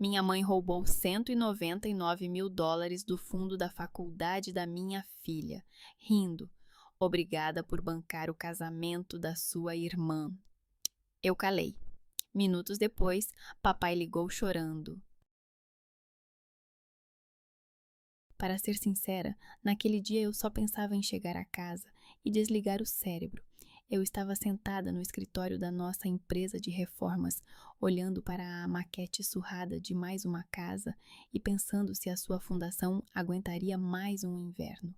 Minha mãe roubou US$ 199 mil do fundo da faculdade da minha filha, rindo. Obrigada por bancar o casamento da sua irmã. Eu calei. Minutos depois, papai ligou chorando. Para ser sincera, naquele dia eu só pensava em chegar a casa e desligar o cérebro. Eu estava sentada no escritório da nossa empresa de reformas, olhando para a maquete surrada de mais uma casa e pensando se a sua fundação aguentaria mais um inverno.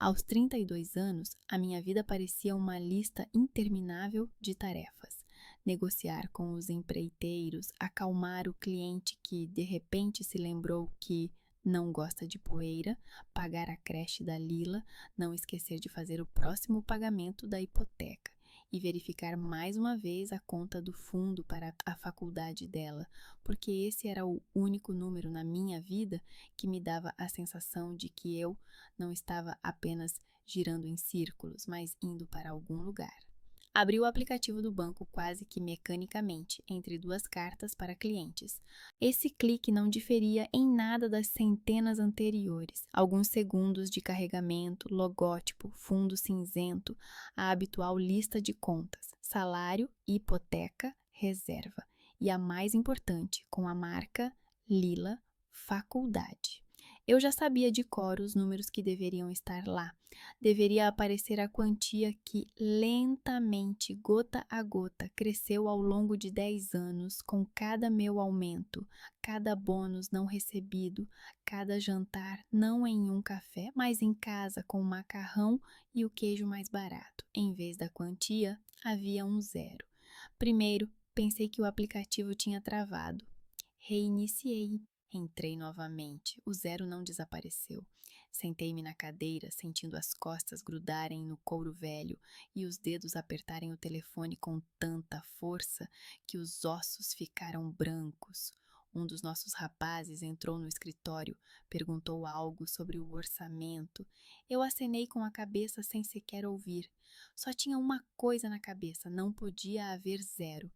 Aos 32 anos, a minha vida parecia uma lista interminável de tarefas. Negociar com os empreiteiros, acalmar o cliente que de repente se lembrou que não gosta de poeira, pagar a creche da Lila, não esquecer de fazer o próximo pagamento da hipoteca e verificar mais uma vez a conta do fundo para a faculdade dela, porque esse era o único número na minha vida que me dava a sensação de que eu não estava apenas girando em círculos, mas indo para algum lugar. Abri o aplicativo do banco quase que mecanicamente, entre duas cartas para clientes. Esse clique não diferia em nada das centenas anteriores. Alguns segundos de carregamento, logótipo, fundo cinzento, a habitual lista de contas, salário, hipoteca, reserva. E a mais importante, com a marca Lila Faculdade. Eu já sabia de cor os números que deveriam estar lá. Deveria aparecer a quantia que lentamente, gota a gota, cresceu ao longo de 10 anos, com cada meu aumento, cada bônus não recebido, cada jantar não em um café, mas em casa com o macarrão e o queijo mais barato. Em vez da quantia, havia um zero. Primeiro, pensei que o aplicativo tinha travado. Reiniciei. Entrei novamente. O zero não desapareceu. Sentei-me na cadeira, sentindo as costas grudarem no couro velho e os dedos apertarem o telefone com tanta força que os ossos ficaram brancos. Um dos nossos rapazes entrou no escritório, perguntou algo sobre o orçamento. Eu acenei com a cabeça sem sequer ouvir. Só tinha uma coisa na cabeça: não podia haver zero.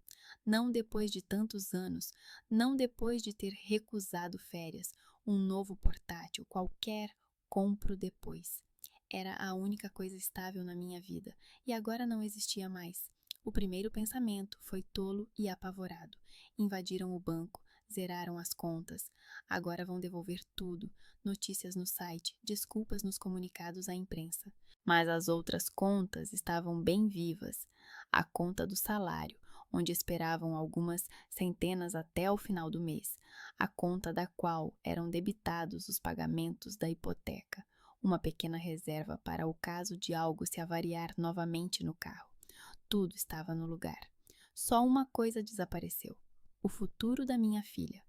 Não depois de tantos anos, não depois de ter recusado férias, um novo portátil, qualquer, compro depois. Era a única coisa estável na minha vida, e agora não existia mais. O primeiro pensamento foi tolo e apavorado. Invadiram o banco, zeraram as contas. Agora vão devolver tudo. Notícias no site, desculpas nos comunicados à imprensa. Mas as outras contas estavam bem vivas. A conta do salário, onde esperavam algumas centenas até o final do mês, a conta da qual eram debitados os pagamentos da hipoteca, uma pequena reserva para o caso de algo se avariar novamente no carro. Tudo estava no lugar. Só uma coisa desapareceu: o futuro da minha filha.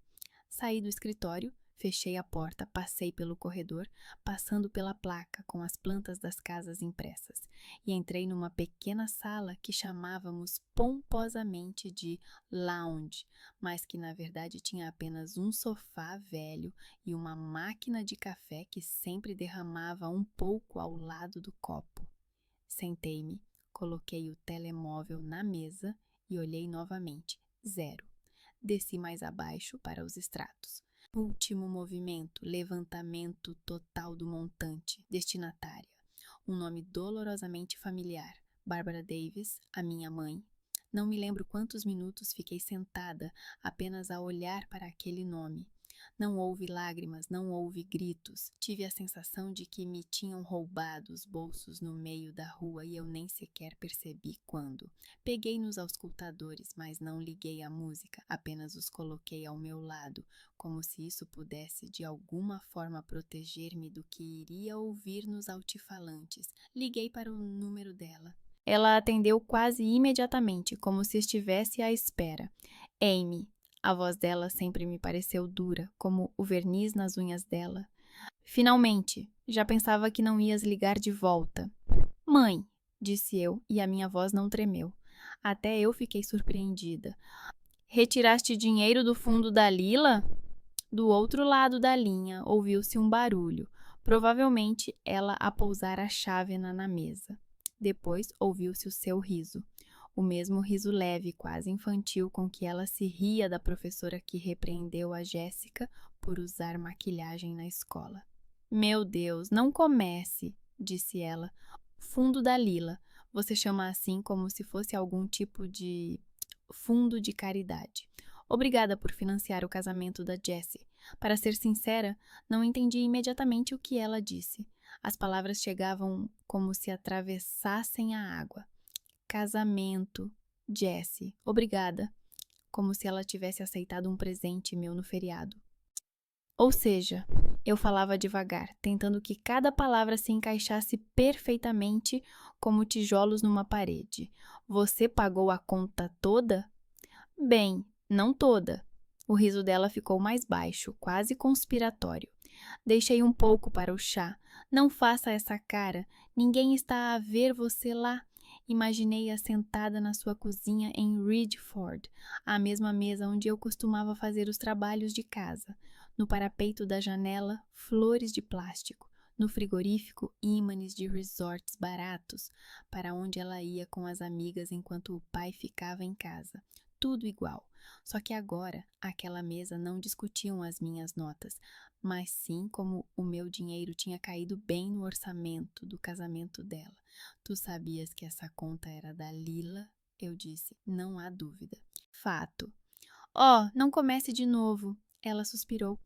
Saí do escritório, fechei a porta, passei pelo corredor, passando pela placa com as plantas das casas impressas, e entrei numa pequena sala que chamávamos pomposamente de lounge, mas que na verdade tinha apenas um sofá velho e uma máquina de café que sempre derramava um pouco ao lado do copo. Sentei-me, coloquei o telemóvel na mesa e olhei novamente. Zero. Desci mais abaixo para os extratos. Último movimento, levantamento total do montante, destinatária. Um nome dolorosamente familiar. Barbara Davis, a minha mãe. Não me lembro quantos minutos fiquei sentada apenas a olhar para aquele nome. Não houve lágrimas, não houve gritos. Tive a sensação de que me tinham roubado os bolsos no meio da rua e eu nem sequer percebi quando. Peguei nos auscultadores, mas não liguei a música, apenas os coloquei ao meu lado, como se isso pudesse de alguma forma proteger-me do que iria ouvir nos altifalantes. Liguei para o número dela. Ela atendeu quase imediatamente, como se estivesse à espera. Amy. A voz dela sempre me pareceu dura, como o verniz nas unhas dela. Finalmente, já pensava que não ias ligar de volta. Mãe, disse eu, e a minha voz não tremeu. Até eu fiquei surpreendida. Retiraste dinheiro do fundo da Lila? Do outro lado da linha, ouviu-se um barulho. Provavelmente ela a pousara a chávena na mesa. Depois ouviu-se o seu riso. o mesmo riso leve, quase infantil, com que ela se ria da professora que repreendeu a Jéssica por usar maquilhagem na escola. Meu Deus, não comece, disse ela. Fundo da Lila. Você chama assim como se fosse algum tipo de fundo de caridade. Obrigada por financiar o casamento da Jessie. Para ser sincera, não entendi imediatamente o que ela disse. As palavras chegavam como se atravessassem a água. Casamento, Jessie, obrigada. Como se ela tivesse aceitado um presente meu no feriado. Ou seja, eu falava devagar, tentando que cada palavra se encaixasse perfeitamente como tijolos numa parede. Você pagou a conta toda? Bem, não toda. O riso dela ficou mais baixo, quase conspiratório. Deixei um pouco para o chá. Não faça essa cara. Ninguém está a ver você lá. Imaginei-a sentada na sua cozinha em Ridgeford, à mesma mesa onde eu costumava fazer os trabalhos de casa. No parapeito da janela, flores de plástico. No frigorífico, ímãs de resorts baratos, para onde ela ia com as amigas enquanto o pai ficava em casa. Tudo igual. Só que agora, àquela mesa não discutiam as minhas notas, mas sim como o meu dinheiro tinha caído bem no orçamento do casamento dela. Tu sabias que essa conta era da Lila? Eu disse, não há dúvida. Fato. Oh, não comece de novo. Ela suspirou.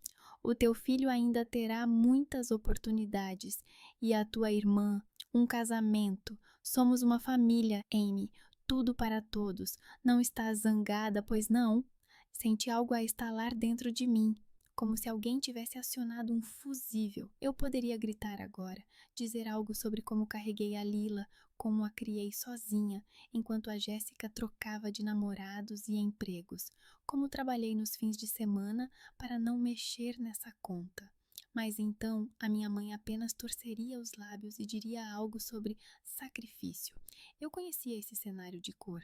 O teu filho ainda terá muitas oportunidades. E a tua irmã, um casamento. Somos uma família, Amy. Tudo para todos. Não estás zangada, pois não? Senti algo a estalar dentro de mim, como se alguém tivesse acionado um fusível. Eu poderia gritar agora, dizer algo sobre como carreguei a Lila, como a criei sozinha, enquanto a Jéssica trocava de namorados e empregos, como trabalhei nos fins de semana para não mexer nessa conta. Mas então a minha mãe apenas torceria os lábios e diria algo sobre sacrifício. Eu conhecia esse cenário de cor.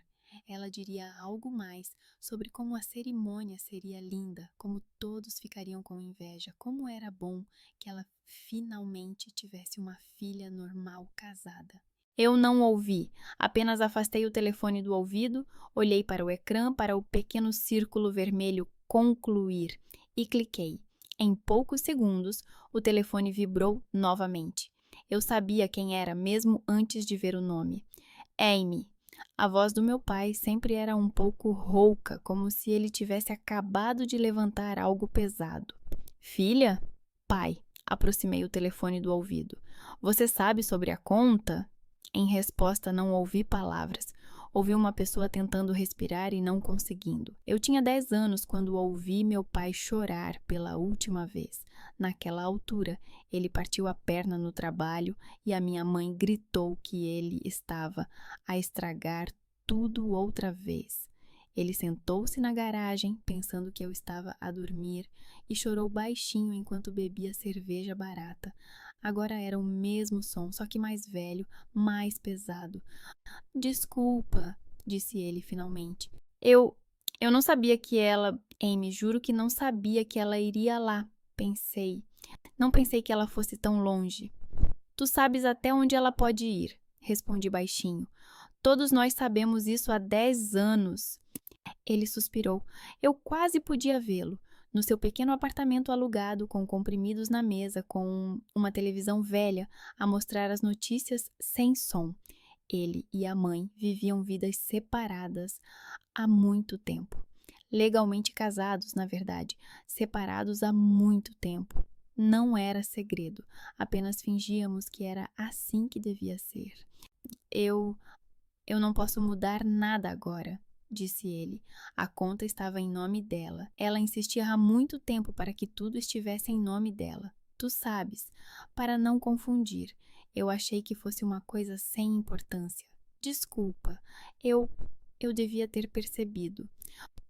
Ela diria algo mais sobre como a cerimônia seria linda, como todos ficariam com inveja, como era bom que ela finalmente tivesse uma filha normal casada. Eu não ouvi, apenas afastei o telefone do ouvido, olhei para o ecrã, para o pequeno círculo vermelho concluir e cliquei. Em poucos segundos, o telefone vibrou novamente. Eu sabia quem era mesmo antes de ver o nome. Amy. A voz do meu pai sempre era um pouco rouca, como se ele tivesse acabado de levantar algo pesado. Filha? Pai. Aproximei o telefone do ouvido. Você sabe sobre a conta? Em resposta, não ouvi palavras. Ouvi uma pessoa tentando respirar e não conseguindo. Eu tinha 10 anos quando ouvi meu pai chorar pela última vez. Naquela altura, ele partiu a perna no trabalho e a minha mãe gritou que ele estava a estragar tudo outra vez. Ele sentou-se na garagem, pensando que eu estava a dormir, e chorou baixinho enquanto bebia cerveja barata. Agora era o mesmo som, só que mais velho, mais pesado. Desculpa, disse ele finalmente. Eu não sabia que ela... Amy, juro que não sabia que ela iria lá. Pensei. Não pensei que ela fosse tão longe. Tu sabes até onde ela pode ir, respondi baixinho. Todos nós sabemos isso há 10 anos. Ele suspirou. Eu quase podia vê-lo. No seu pequeno apartamento alugado, com comprimidos na mesa, com uma televisão velha, a mostrar as notícias sem som. Ele e a mãe viviam vidas separadas há muito tempo. Legalmente casados, na verdade, separados há muito tempo. Não era segredo, apenas fingíamos que era assim que devia ser. Eu não posso mudar nada agora, disse ele. A conta estava em nome dela. Ela insistia há muito tempo para que tudo estivesse em nome dela. Tu sabes, para não confundir. Eu achei que fosse uma coisa sem importância. Desculpa, eu devia ter percebido.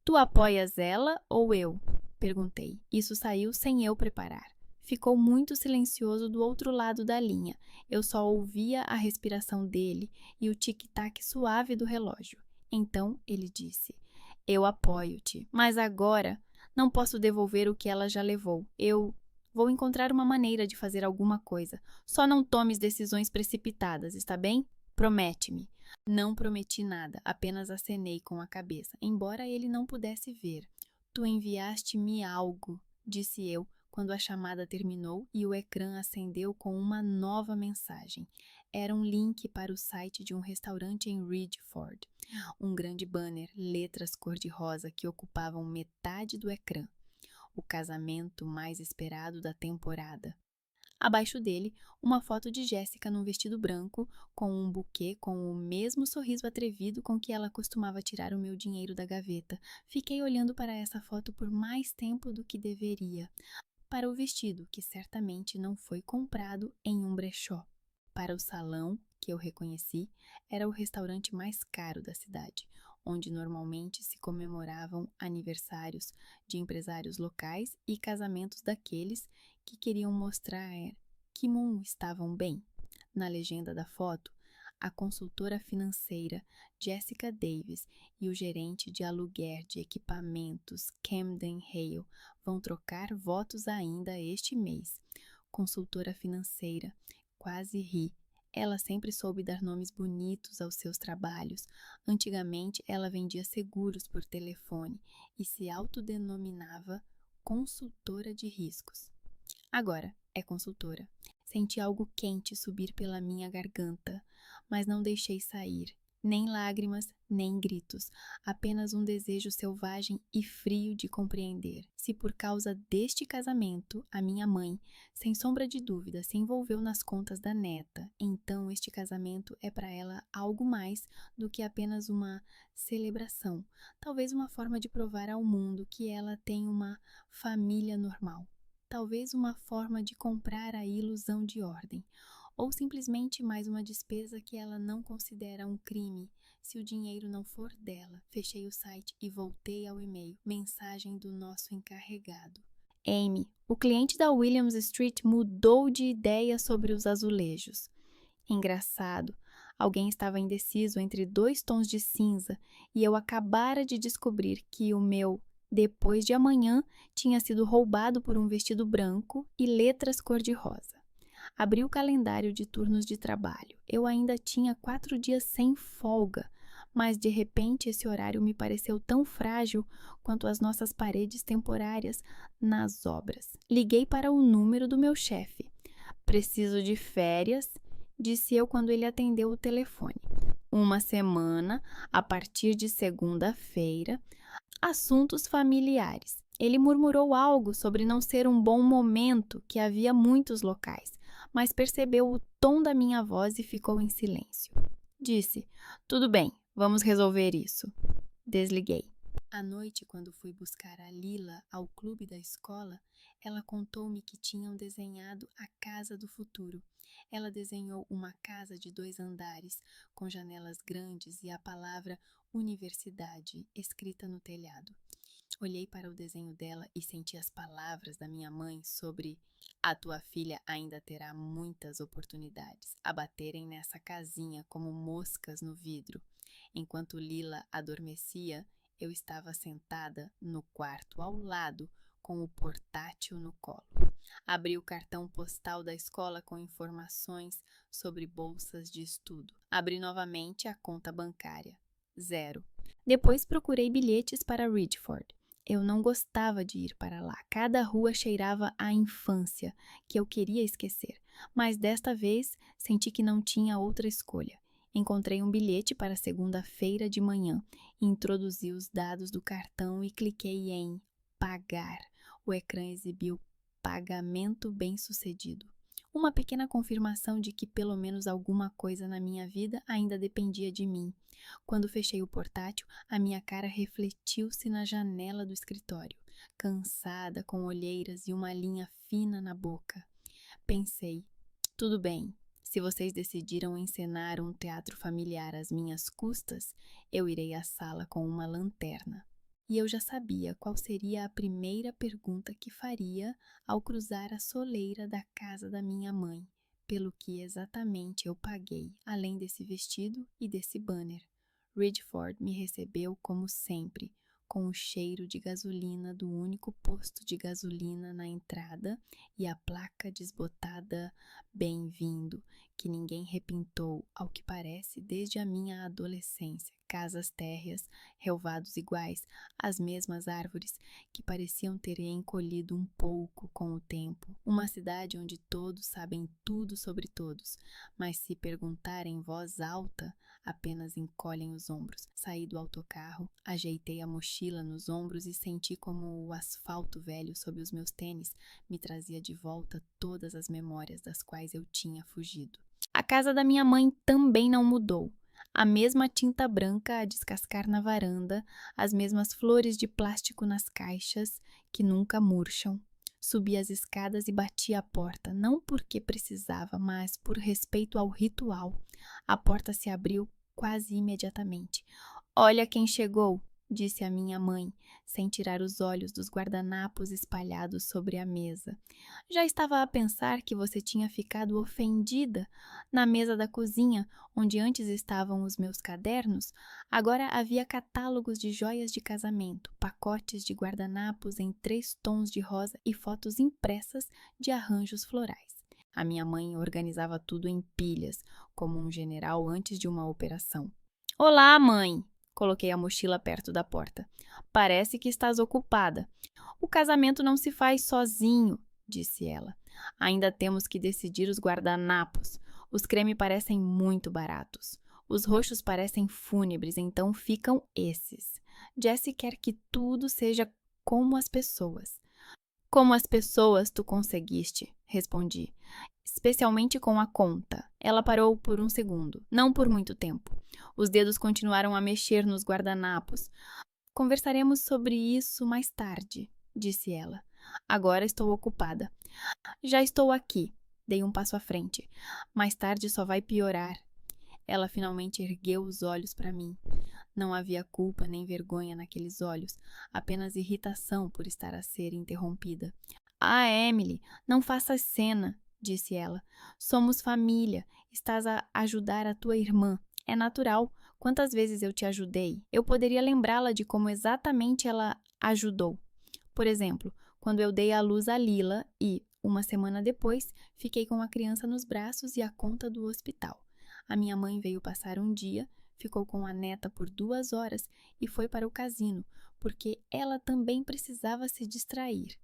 Tu apoias ela ou eu? Perguntei. Isso saiu sem eu preparar. Ficou muito silencioso do outro lado da linha. Eu só ouvia a respiração dele e o tic-tac suave do relógio. Então ele disse: Eu apoio-te, mas agora não posso devolver o que ela já levou. Eu vou encontrar uma maneira de fazer alguma coisa. Só não tomes decisões precipitadas, está bem? Promete-me. Não prometi nada, apenas acenei com a cabeça, embora ele não pudesse ver. Tu enviaste-me algo, disse eu, quando a chamada terminou e o ecrã acendeu com uma nova mensagem. Era um link para o site de um restaurante em Ridgeford. Um grande banner, letras cor-de-rosa que ocupavam metade do ecrã. O casamento mais esperado da temporada. Abaixo dele, uma foto de Jéssica num vestido branco, com um buquê com o mesmo sorriso atrevido com que ela costumava tirar o meu dinheiro da gaveta. Fiquei olhando para essa foto por mais tempo do que deveria. Para o vestido, que certamente não foi comprado em um brechó. Para o salão, que eu reconheci, era o restaurante mais caro da cidade, onde normalmente se comemoravam aniversários de empresários locais e casamentos daqueles que queriam mostrar que Moon estavam bem. Na legenda da foto, a consultora financeira Jessica Davis e o gerente de aluguer de equipamentos Camden Hale vão trocar votos ainda este mês. Consultora financeira, quase ri. Ela sempre soube dar nomes bonitos aos seus trabalhos. Antigamente, ela vendia seguros por telefone e se autodenominava consultora de riscos. Agora é consultora. Senti algo quente subir pela minha garganta, mas não deixei sair. Nem lágrimas, nem gritos, apenas um desejo selvagem e frio de compreender. Se por causa deste casamento, a minha mãe, sem sombra de dúvida, se envolveu nas contas da neta, então este casamento é para ela algo mais do que apenas uma celebração, talvez uma forma de provar ao mundo que ela tem uma família normal. Talvez uma forma de comprar a ilusão de ordem, ou simplesmente mais uma despesa que ela não considera um crime se o dinheiro não for dela. Fechei o site e voltei ao e-mail. Mensagem do nosso encarregado. Amy, o cliente da Williams Street mudou de ideia sobre os azulejos. Engraçado, alguém estava indeciso entre 2 tons de cinza e eu acabara de descobrir que o meu depois de amanhã tinha sido roubado por um vestido branco e letras cor-de-rosa. Abri o calendário de turnos de trabalho. Eu ainda tinha 4 dias sem folga, mas de repente esse horário me pareceu tão frágil quanto as nossas paredes temporárias nas obras. Liguei para o número do meu chefe. Preciso de férias, disse eu quando ele atendeu o telefone. 1 semana, a partir de segunda-feira. Assuntos familiares. Ele murmurou algo sobre não ser um bom momento, que havia muitos locais, mas percebeu o tom da minha voz e ficou em silêncio. Disse: tudo bem, vamos resolver isso. Desliguei. À noite, quando fui buscar a Lila ao clube da escola, ela contou-me que tinham desenhado a casa do futuro. Ela desenhou uma casa de 2 andares, com janelas grandes e a palavra universidade escrita no telhado. Olhei para o desenho dela e senti as palavras da minha mãe sobre a tua filha ainda terá muitas oportunidades a baterem nessa casinha como moscas no vidro. Enquanto Lila adormecia, eu estava sentada no quarto ao lado com o portátil no colo. Abri o cartão postal da escola com informações sobre bolsas de estudo. Abri novamente a conta bancária. 0. Depois procurei bilhetes para Ridgeford. Eu não gostava de ir para lá. Cada rua cheirava à infância, que eu queria esquecer. Mas desta vez senti que não tinha outra escolha. Encontrei um bilhete para segunda-feira de manhã. Introduzi os dados do cartão e cliquei em pagar. O ecrã exibiu pagamento bem-sucedido. Uma pequena confirmação de que pelo menos alguma coisa na minha vida ainda dependia de mim. Quando fechei o portátil, a minha cara refletiu-se na janela do escritório, cansada, com olheiras e uma linha fina na boca. Pensei, tudo bem, se vocês decidiram encenar um teatro familiar às minhas custas, eu irei à sala com uma lanterna. E eu já sabia qual seria a primeira pergunta que faria ao cruzar a soleira da casa da minha mãe, pelo que exatamente eu paguei, além desse vestido e desse banner. Ridgeford me recebeu como sempre, com o cheiro de gasolina do único posto de gasolina na entrada e a placa desbotada "Bem-vindo", que ninguém repintou, ao que parece, desde a minha adolescência. Casas térreas, relvados iguais, as mesmas árvores que pareciam ter encolhido um pouco com o tempo. Uma cidade onde todos sabem tudo sobre todos, mas se perguntarem em voz alta, apenas encolhem os ombros. Saí do autocarro, ajeitei a mochila nos ombros e senti como o asfalto velho sob os meus tênis me trazia de volta todas as memórias das quais eu tinha fugido. A casa da minha mãe também não mudou. A mesma tinta branca a descascar na varanda, as mesmas flores de plástico nas caixas que nunca murcham. Subi as escadas e bati à porta, não porque precisava, mas por respeito ao ritual. A porta se abriu quase imediatamente. "Olha quem chegou", disse a minha mãe, sem tirar os olhos dos guardanapos espalhados sobre a mesa. "Já estava a pensar que você tinha ficado ofendida. Na mesa da cozinha, onde antes estavam os meus cadernos, agora havia catálogos de joias de casamento, pacotes de guardanapos em 3 tons de rosa e fotos impressas de arranjos florais. A minha mãe organizava tudo em pilhas, como um general antes de uma operação. "Olá, mãe!" Coloquei a mochila perto da porta. "Parece que estás ocupada." "O casamento não se faz sozinho", disse ela. "Ainda temos que decidir os guardanapos. Os creme parecem muito baratos. Os roxos parecem fúnebres, então ficam esses. Jessie quer que tudo seja como as pessoas." "Como as pessoas tu conseguiste", respondi. "Especialmente com a conta." Ela parou por um segundo, não por muito tempo. Os dedos continuaram a mexer nos guardanapos. "Conversaremos sobre isso mais tarde", disse ela. "Agora estou ocupada." "Já estou aqui." Dei um passo à frente. "Mais tarde só vai piorar." Ela finalmente ergueu os olhos para mim. Não havia culpa nem vergonha naqueles olhos, apenas irritação por estar a ser interrompida. "Ah, Emily, não faças cena", disse ela. "Somos família. Estás a ajudar a tua irmã. É natural. Quantas vezes eu te ajudei? Eu poderia lembrá-la de como exatamente ela ajudou. Por exemplo, quando eu dei à luz a Lila e, uma semana depois, fiquei com a criança nos braços e a conta do hospital. A minha mãe veio passar um dia, ficou com a neta por 2 horas e foi para o cassino, porque ela também precisava se distrair.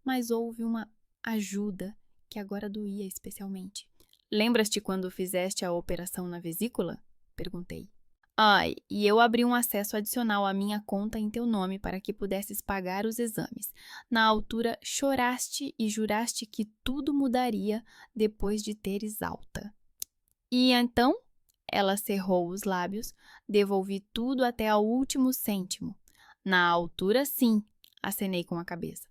Mas houve uma ajuda que agora doía especialmente." "Lembras-te quando fizeste a operação na vesícula?" perguntei. "Ai, e eu abri um acesso adicional à minha conta em teu nome para que pudesses pagar os exames. Na altura, choraste e juraste que tudo mudaria depois de teres alta." "E então?" Ela cerrou os lábios. "Devolvi tudo até ao último cêntimo." "Na altura, sim", acenei com a cabeça.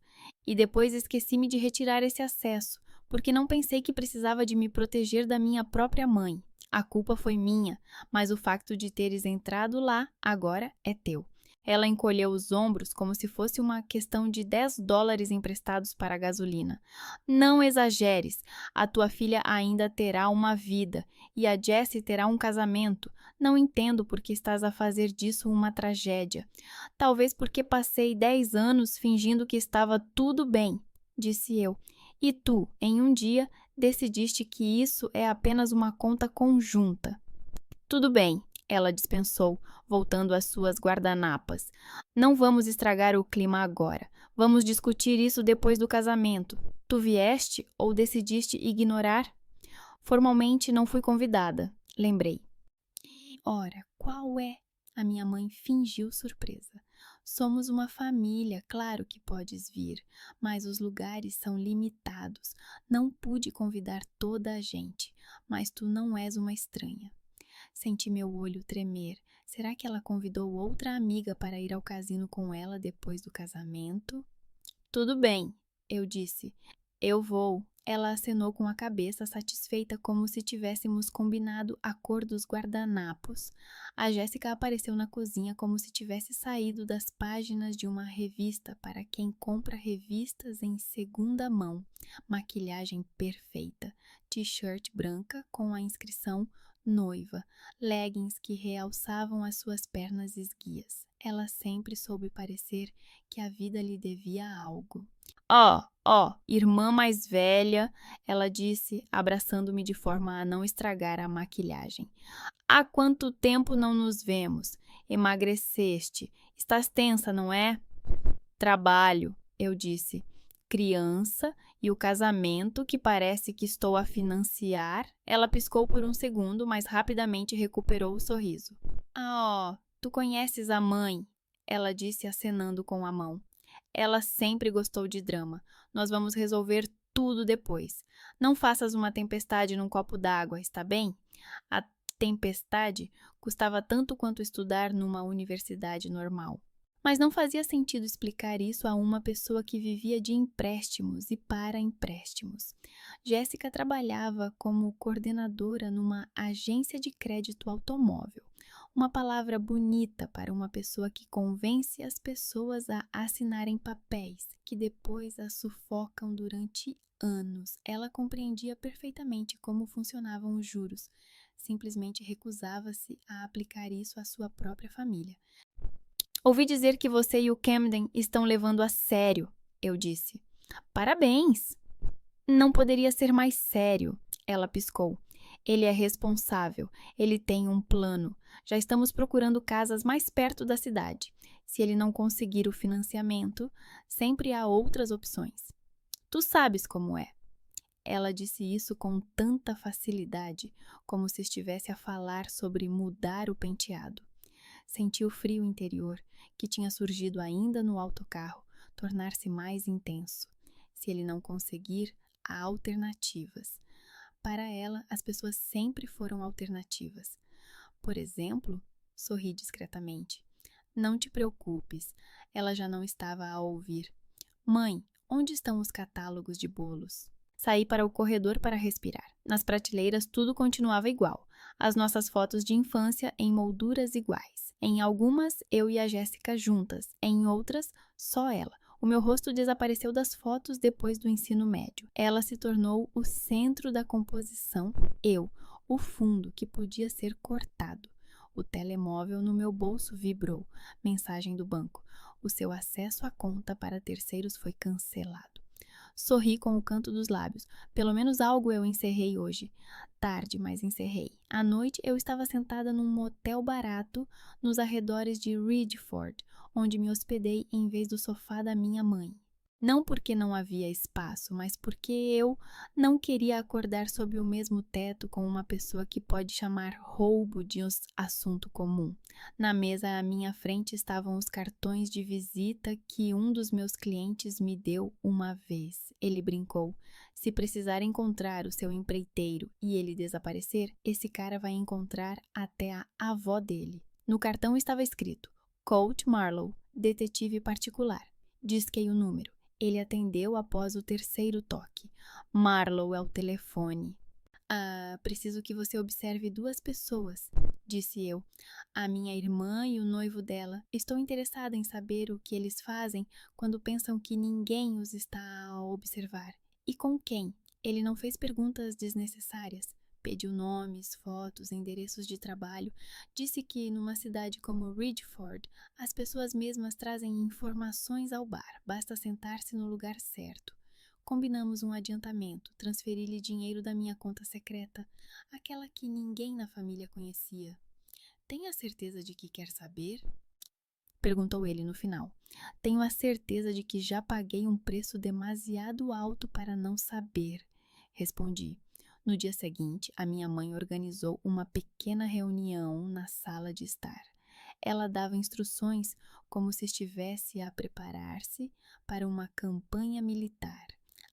"E depois esqueci-me de retirar esse acesso, porque não pensei que precisava de me proteger da minha própria mãe. A culpa foi minha, mas o facto de teres entrado lá agora é teu." Ela encolheu os ombros como se fosse uma questão de $10 emprestados para a gasolina. "Não exageres. A tua filha ainda terá uma vida, e a Jessie terá um casamento. Não entendo por que estás a fazer disso uma tragédia." "Talvez porque passei 10 anos fingindo que estava tudo bem", disse eu. "E tu, em um dia, decidiste que isso é apenas uma conta conjunta." "Tudo bem", ela dispensou, voltando às suas guardanapas. "Não vamos estragar o clima agora. Vamos discutir isso depois do casamento. Tu vieste ou decidiste ignorar?" "Formalmente não fui convidada", lembrei. "Ora, qual é?" A minha mãe fingiu surpresa. "Somos uma família, claro que podes vir, mas os lugares são limitados. Não pude convidar toda a gente, mas tu não és uma estranha." Senti meu olho tremer. Será que ela convidou outra amiga para ir ao cassino com ela depois do casamento? "Tudo bem", eu disse. "Eu vou." Ela acenou com a cabeça, satisfeita, como se tivéssemos combinado a cor dos guardanapos. A Jéssica apareceu na cozinha como se tivesse saído das páginas de uma revista para quem compra revistas em segunda mão. Maquilhagem perfeita, t-shirt branca com a inscrição noiva, leggings que realçavam as suas pernas esguias. Ela sempre soube parecer que a vida lhe devia algo. Irmã mais velha, ela disse, abraçando-me de forma a não estragar a maquilhagem. Há quanto tempo não nos vemos? Emagreceste. Estás tensa, não é? Trabalho, eu disse. Criança e o casamento que parece que estou a financiar. Ela piscou por um segundo, mas rapidamente recuperou o sorriso. Tu conheces a mãe, ela disse acenando com a mão. Ela sempre gostou de drama. Nós vamos resolver tudo depois. Não faças uma tempestade num copo d'água, está bem? A tempestade custava tanto quanto estudar numa universidade normal. Mas não fazia sentido explicar isso a uma pessoa que vivia de empréstimos e para empréstimos. Jéssica trabalhava como coordenadora numa agência de crédito automóvel. Uma palavra bonita para uma pessoa que convence as pessoas a assinarem papéis, que depois as sufocam durante anos. Ela compreendia perfeitamente como funcionavam os juros. Simplesmente recusava-se a aplicar isso à sua própria família. Ouvi dizer que você e o Camden estão levando a sério, eu disse. Parabéns! Não poderia ser mais sério, ela piscou. Ele é responsável, ele tem um plano. Já estamos procurando casas mais perto da cidade. Se ele não conseguir o financiamento, sempre há outras opções. Tu sabes como é. Ela disse isso com tanta facilidade, como se estivesse a falar sobre mudar o penteado. Senti o frio interior, que tinha surgido ainda no autocarro, tornar-se mais intenso. Se ele não conseguir, há alternativas. Para ela, as pessoas sempre foram alternativas. Por exemplo, sorri discretamente. Não te preocupes, ela já não estava a ouvir. Mãe, onde estão os catálogos de bolos? Saí para o corredor para respirar. Nas prateleiras tudo continuava igual. As nossas fotos de infância em molduras iguais. Em algumas, eu e a Jéssica juntas. Em outras, só ela. O meu rosto desapareceu das fotos depois do ensino médio. Ela se tornou o centro da composição. Eu, o fundo que podia ser cortado. O telemóvel no meu bolso vibrou. Mensagem do banco. O seu acesso à conta para terceiros foi cancelado. Sorri com o canto dos lábios. Pelo menos algo eu encerrei hoje. Tarde, mas encerrei. À noite, eu estava sentada num motel barato nos arredores de Ridgeford, onde me hospedei em vez do sofá da minha mãe. Não porque não havia espaço, mas porque eu não queria acordar sob o mesmo teto com uma pessoa que pode chamar roubo de um assunto comum. Na mesa à minha frente estavam os cartões de visita que um dos meus clientes me deu uma vez. Ele brincou: se precisar encontrar o seu empreiteiro e ele desaparecer, esse cara vai encontrar até a avó dele. No cartão estava escrito: Colt Marlowe, detetive particular. Disquei o número. Ele atendeu após o terceiro toque. Marlowe ao telefone. Preciso que você observe 2 pessoas, disse eu. A minha irmã e o noivo dela. Estou interessada em saber o que eles fazem quando pensam que ninguém os está a observar. E com quem? Ele não fez perguntas desnecessárias. Pediu nomes, fotos, endereços de trabalho. Disse que numa cidade como Ridgeford, as pessoas mesmas trazem informações ao bar. Basta sentar-se no lugar certo. Combinamos um adiantamento. Transferi-lhe dinheiro da minha conta secreta, aquela que ninguém na família conhecia. Tem a certeza de que quer saber? Perguntou ele no final. Tenho a certeza de que já paguei um preço demasiado alto para não saber, respondi. No dia seguinte, a minha mãe organizou uma pequena reunião na sala de estar. Ela dava instruções como se estivesse a preparar-se para uma campanha militar.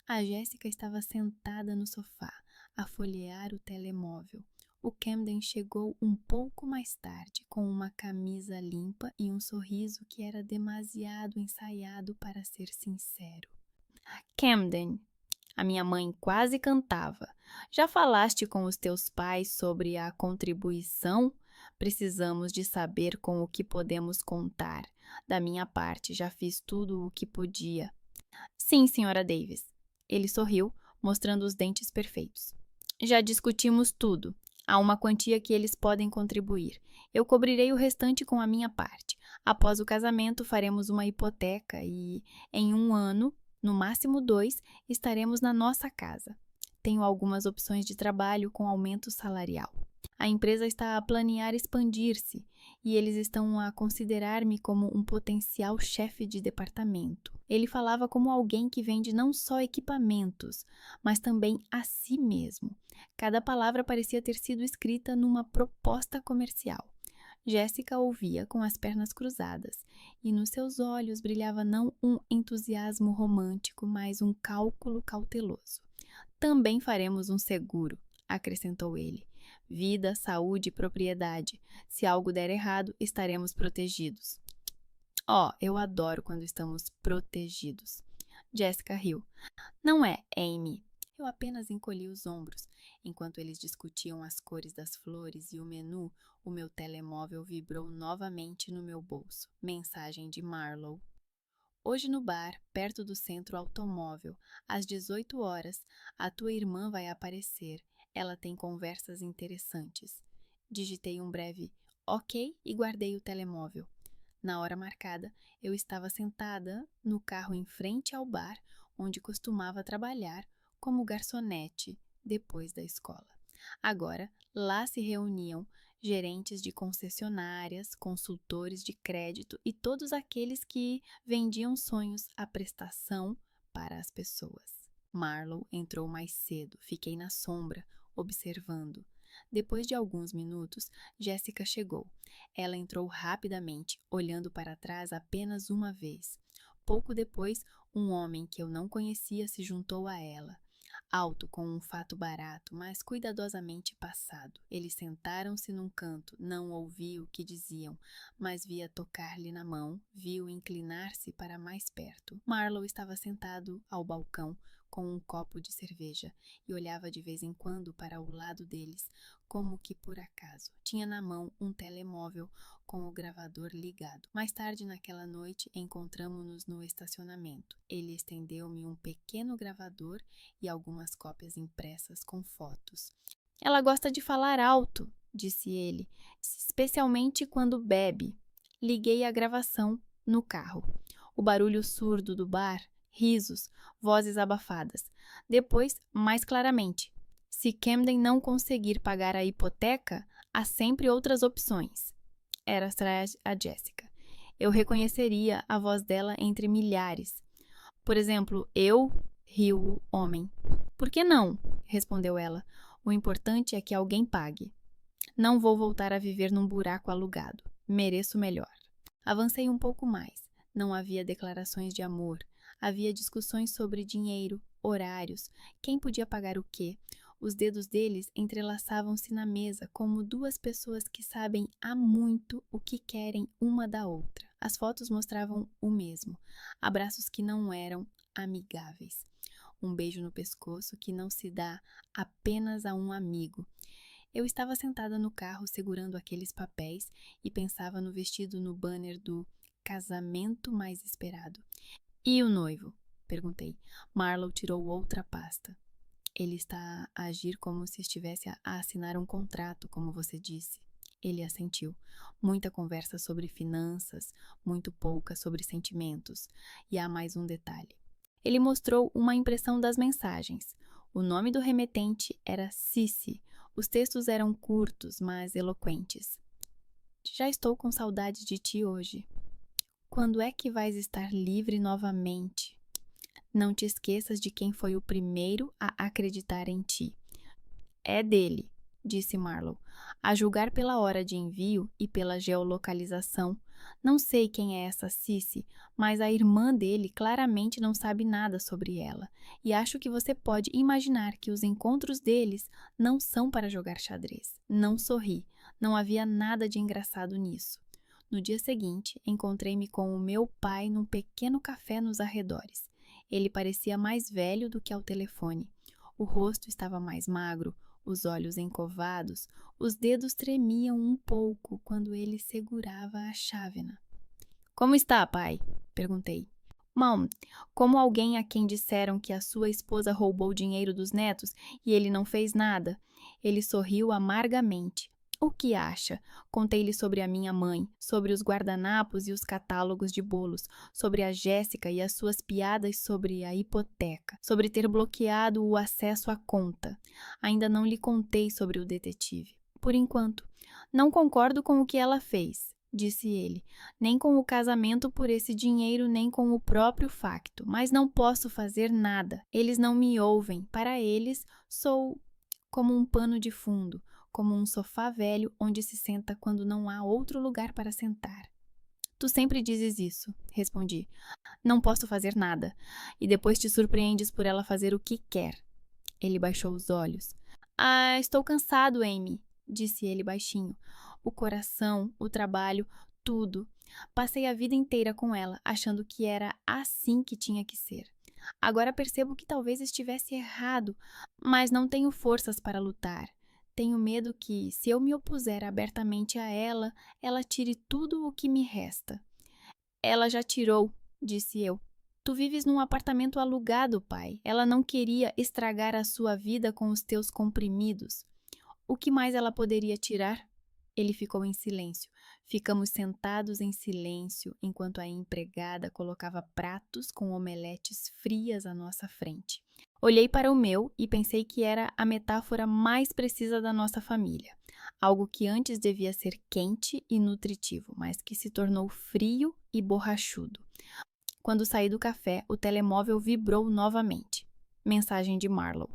A Jéssica estava sentada no sofá, a folhear o telemóvel. O Camden chegou um pouco mais tarde, com uma camisa limpa e um sorriso que era demasiado ensaiado para ser sincero. Camden, a minha mãe quase cantava. Já falaste com os teus pais sobre a contribuição? Precisamos de saber com o que podemos contar. Da minha parte, já fiz tudo o que podia. Sim, senhora Davis. Ele sorriu, mostrando os dentes perfeitos. Já discutimos tudo. Há uma quantia que eles podem contribuir. Eu cobrirei o restante com a minha parte. Após o casamento, faremos uma hipoteca e, em 1 ano, no máximo 2, estaremos na nossa casa. Tenho algumas opções de trabalho com aumento salarial. A empresa está a planear expandir-se e eles estão a considerar-me como um potencial chefe de departamento. Ele falava como alguém que vende não só equipamentos, mas também a si mesmo. Cada palavra parecia ter sido escrita numa proposta comercial. Jéssica ouvia com as pernas cruzadas, e nos seus olhos brilhava não um entusiasmo romântico, mas um cálculo cauteloso. Também faremos um seguro, acrescentou ele. Vida, saúde e propriedade. Se algo der errado, estaremos protegidos. Oh, eu adoro quando estamos protegidos. Jéssica riu. Não é, Amy. Eu apenas encolhi os ombros. Enquanto eles discutiam as cores das flores e o menu, o meu telemóvel vibrou novamente no meu bolso. Mensagem de Marlowe. Hoje no bar, perto do centro automóvel, às 18 horas, a tua irmã vai aparecer. Ela tem conversas interessantes. Digitei um breve ok e guardei o telemóvel. Na hora marcada, eu estava sentada no carro em frente ao bar, onde costumava trabalhar como garçonete depois da escola. Agora, lá se reuniam gerentes de concessionárias, consultores de crédito e todos aqueles que vendiam sonhos à prestação para as pessoas. Marlowe entrou mais cedo, fiquei na sombra, observando. Depois de alguns minutos, Jéssica chegou. Ela entrou rapidamente, olhando para trás apenas uma vez. Pouco depois, um homem que eu não conhecia se juntou a ela. Alto, com um fato barato, mas cuidadosamente passado. Eles sentaram-se num canto, não ouvi o que diziam, mas via tocar-lhe na mão, viu inclinar-se para mais perto. Marlowe estava sentado ao balcão, com um copo de cerveja, e olhava de vez em quando para o lado deles, como que por acaso. Tinha na mão um telemóvel com o gravador ligado. Mais tarde naquela noite, encontramo-nos no estacionamento. Ele estendeu-me um pequeno gravador e algumas cópias impressas com fotos. Ela gosta de falar alto, disse ele, especialmente quando bebe. Liguei a gravação no carro. O barulho surdo do bar, risos, vozes abafadas. Depois, mais claramente, se Camden não conseguir pagar a hipoteca, há sempre outras opções. Era a Jéssica. Eu reconheceria a voz dela entre milhares. Por exemplo, eu, riu o homem. Por que não? Respondeu ela. O importante é que alguém pague. Não vou voltar a viver num buraco alugado. Mereço melhor. Avancei um pouco mais. Não havia declarações de amor. Havia discussões sobre dinheiro, horários, quem podia pagar o quê. Os dedos deles entrelaçavam-se na mesa como duas pessoas que sabem há muito o que querem uma da outra. As fotos mostravam o mesmo. Abraços que não eram amigáveis. Um beijo no pescoço que não se dá apenas a um amigo. Eu estava sentada no carro segurando aqueles papéis e pensava no vestido no banner do casamento mais esperado. E o noivo? Perguntei. Marlowe tirou outra pasta. Ele está a agir como se estivesse a assinar um contrato, como você disse. Ele assentiu. Muita conversa sobre finanças, muito pouca sobre sentimentos. E há mais um detalhe. Ele mostrou uma impressão das mensagens. O nome do remetente era Cici. Os textos eram curtos, mas eloquentes. Já estou com saudade de ti hoje. Quando é que vais estar livre novamente? Não te esqueças de quem foi o primeiro a acreditar em ti. É dele, disse Marlowe. A julgar pela hora de envio e pela geolocalização, não sei quem é essa Cici, mas a irmã dele claramente não sabe nada sobre ela, e acho que você pode imaginar que os encontros deles não são para jogar xadrez. Não sorri, não havia nada de engraçado nisso. No dia seguinte, encontrei-me com o meu pai num pequeno café nos arredores. Ele parecia mais velho do que ao telefone. O rosto estava mais magro, os olhos encovados, os dedos tremiam um pouco quando ele segurava a chávena. Como está, pai? Perguntei. Mom, como alguém a quem disseram que a sua esposa roubou o dinheiro dos netos e ele não fez nada. Ele sorriu amargamente. O que acha? Contei-lhe sobre a minha mãe, sobre os guardanapos e os catálogos de bolos, sobre a Jéssica e as suas piadas sobre a hipoteca, sobre ter bloqueado o acesso à conta. Ainda não lhe contei sobre o detetive. Por enquanto. Não concordo com o que ela fez, disse ele, nem com o casamento por esse dinheiro, nem com o próprio facto, mas não posso fazer nada. Eles não me ouvem. Para eles, sou como um pano de fundo, como um sofá velho onde se senta quando não há outro lugar para sentar. Tu sempre dizes isso, respondi. Não posso fazer nada. E depois te surpreendes por ela fazer o que quer. Ele baixou os olhos. Ah, estou cansado, Amy, disse ele baixinho. O coração, o trabalho, tudo. Passei a vida inteira com ela, achando que era assim que tinha que ser. Agora percebo que talvez estivesse errado, mas não tenho forças para lutar. Tenho medo que, se eu me opuser abertamente a ela, ela tire tudo o que me resta. Ela já tirou, disse eu. Tu vives num apartamento alugado, pai. Ela não queria estragar a sua vida com os teus comprimidos. O que mais ela poderia tirar? Ele ficou em silêncio. Ficamos sentados em silêncio enquanto a empregada colocava pratos com omeletes frias à nossa frente. Olhei para o meu e pensei que era a metáfora mais precisa da nossa família. Algo que antes devia ser quente e nutritivo, mas que se tornou frio e borrachudo. Quando saí do café, o telemóvel vibrou novamente. Mensagem de Marlowe.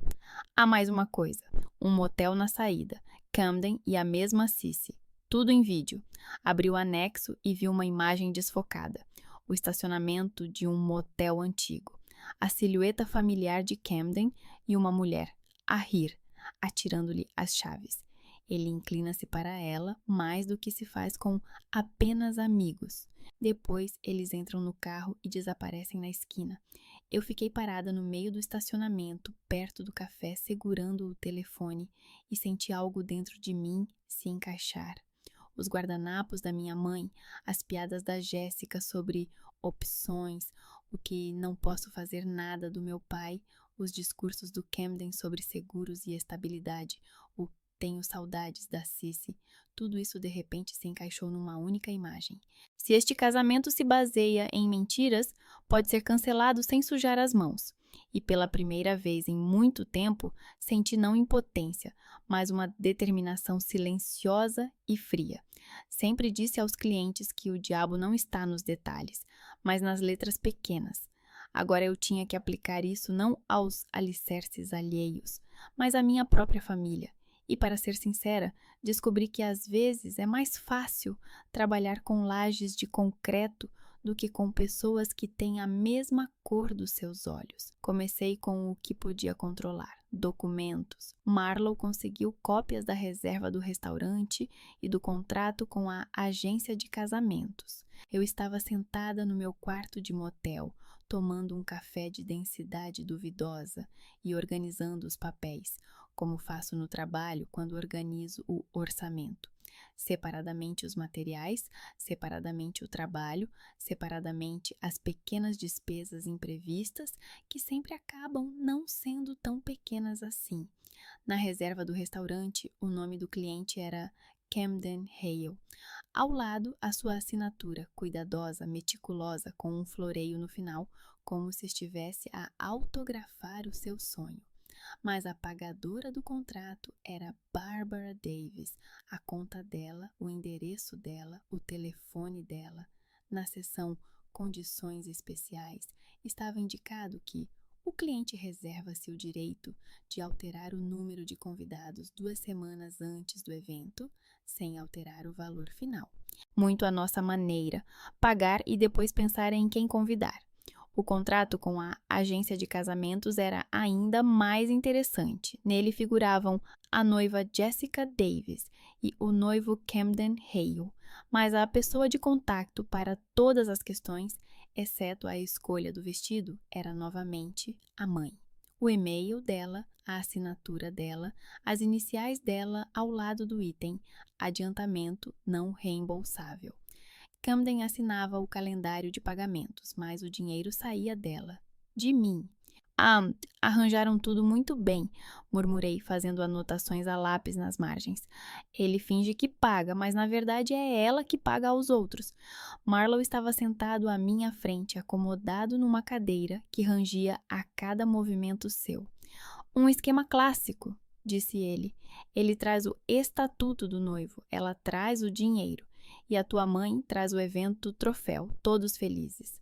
Há mais uma coisa. Um motel na saída. Camden e a mesma Cissy. Tudo em vídeo. Abri o anexo e vi uma imagem desfocada. O estacionamento de um motel antigo. A silhueta familiar de Camden e uma mulher, a rir, atirando-lhe as chaves. Ele inclina-se para ela mais do que se faz com apenas amigos. Depois, eles entram no carro e desaparecem na esquina. Eu fiquei parada no meio do estacionamento, perto do café, segurando o telefone, e senti algo dentro de mim se encaixar. Os guardanapos da minha mãe, as piadas da Jéssica sobre opções, o que não posso fazer nada do meu pai, os discursos do Camden sobre seguros e estabilidade, o tenho saudades da Cissy. Tudo isso de repente se encaixou numa única imagem. Se este casamento se baseia em mentiras, pode ser cancelado sem sujar as mãos. E pela primeira vez em muito tempo, senti não impotência, mas uma determinação silenciosa e fria. Sempre disse aos clientes que o diabo não está nos detalhes, mas nas letras pequenas. Agora eu tinha que aplicar isso não aos alicerces alheios, mas à minha própria família. E, para ser sincera, descobri que às vezes é mais fácil trabalhar com lajes de concreto do que com pessoas que têm a mesma cor dos seus olhos. Comecei com o que podia controlar: documentos. Marlowe conseguiu cópias da reserva do restaurante e do contrato com a agência de casamentos. Eu estava sentada no meu quarto de motel, tomando um café de densidade duvidosa e organizando os papéis, como faço no trabalho quando organizo o orçamento. Separadamente os materiais, separadamente o trabalho, separadamente as pequenas despesas imprevistas, que sempre acabam não sendo tão pequenas assim. Na reserva do restaurante, o nome do cliente era Camden Hale. Ao lado, a sua assinatura, cuidadosa, meticulosa, com um floreio no final, como se estivesse a autografar o seu sonho. Mas a pagadora do contrato era Barbara Davis, a conta dela, o endereço dela, o telefone dela. Na seção Condições Especiais, estava indicado que o cliente reserva-se o direito de alterar o número de convidados 2 semanas antes do evento, sem alterar o valor final. Muito à nossa maneira, pagar e depois pensar em quem convidar. O contrato com a agência de casamentos era ainda mais interessante. Nele figuravam a noiva Jessica Davis e o noivo Camden Hale, mas a pessoa de contato para todas as questões, exceto a escolha do vestido, era novamente a mãe. O e-mail dela, a assinatura dela, as iniciais dela ao lado do item adiantamento não reembolsável. Camden assinava o calendário de pagamentos, mas o dinheiro saía dela, de mim. Ah, arranjaram tudo muito bem, murmurei, fazendo anotações a lápis nas margens. Ele finge que paga, mas na verdade é ela que paga aos outros. Marlow estava sentado à minha frente, acomodado numa cadeira que rangia a cada movimento seu. Um esquema clássico, disse ele. Ele traz o estatuto do noivo, ela traz o dinheiro. E a tua mãe traz o evento troféu, todos felizes.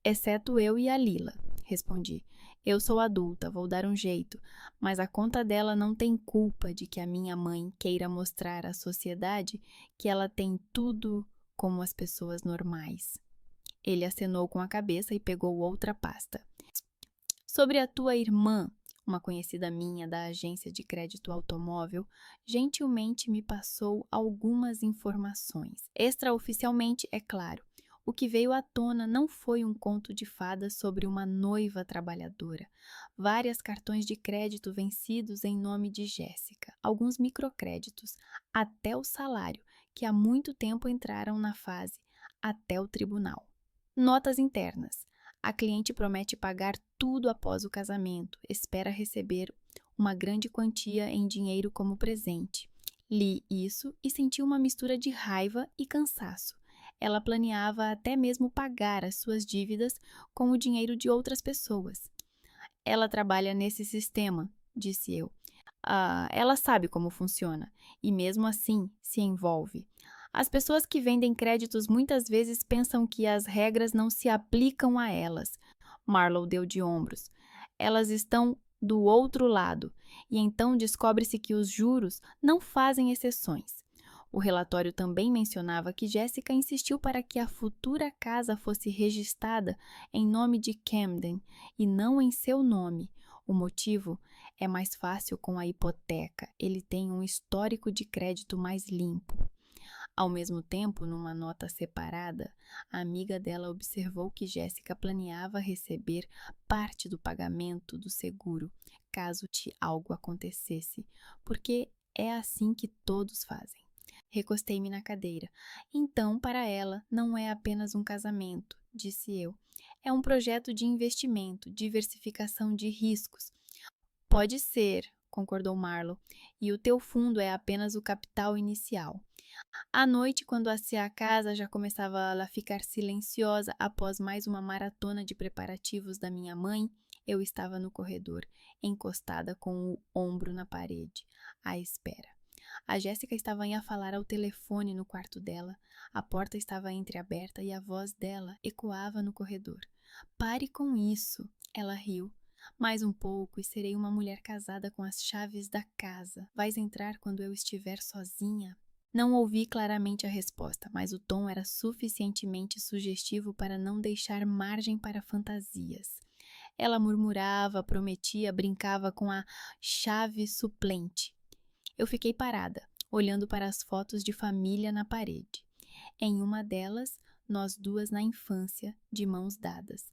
Exceto eu e a Lila, respondi. Eu sou adulta, vou dar um jeito, mas a conta dela não tem culpa de que a minha mãe queira mostrar à sociedade que ela tem tudo como as pessoas normais. Ele acenou com a cabeça e pegou outra pasta. Sobre a tua irmã, uma conhecida minha da agência de crédito automóvel, gentilmente me passou algumas informações. Extraoficialmente, é claro. O que veio à tona não foi um conto de fadas sobre uma noiva trabalhadora. Vários cartões de crédito vencidos em nome de Jéssica, alguns microcréditos, até o salário, que há muito tempo entraram na fase, até o tribunal. Notas internas. A cliente promete pagar tudo após o casamento, espera receber uma grande quantia em dinheiro como presente. Li isso e senti uma mistura de raiva e cansaço. Ela planeava até mesmo pagar as suas dívidas com o dinheiro de outras pessoas. Ela trabalha nesse sistema, disse eu. Ela sabe como funciona e mesmo assim se envolve. As pessoas que vendem créditos muitas vezes pensam que as regras não se aplicam a elas. Marlow deu de ombros. Elas estão do outro lado e então descobre-se que os juros não fazem exceções. O relatório também mencionava que Jéssica insistiu para que a futura casa fosse registrada em nome de Camden e não em seu nome. O motivo é mais fácil com a hipoteca, ele tem um histórico de crédito mais limpo. Ao mesmo tempo, numa nota separada, a amiga dela observou que Jéssica planeava receber parte do pagamento do seguro, caso algo acontecesse, porque é assim que todos fazem. Recostei-me na cadeira. Então, para ela, não é apenas um casamento, disse eu. É um projeto de investimento, diversificação de riscos. Pode ser, concordou Marlow, e o teu fundo é apenas o capital inicial. À noite, quando a casa já começava a ficar silenciosa após mais uma maratona de preparativos da minha mãe, eu estava no corredor, encostada com o ombro na parede, à espera. A Jéssica estava a falar ao telefone no quarto dela. A porta estava entreaberta e a voz dela ecoava no corredor. Pare com isso, ela riu. Mais um pouco e serei uma mulher casada com as chaves da casa. Vais entrar quando eu estiver sozinha? Não ouvi claramente a resposta, mas o tom era suficientemente sugestivo para não deixar margem para fantasias. Ela murmurava, prometia, brincava com a chave suplente. Eu fiquei parada, olhando para as fotos de família na parede. Em uma delas, nós duas na infância, de mãos dadas.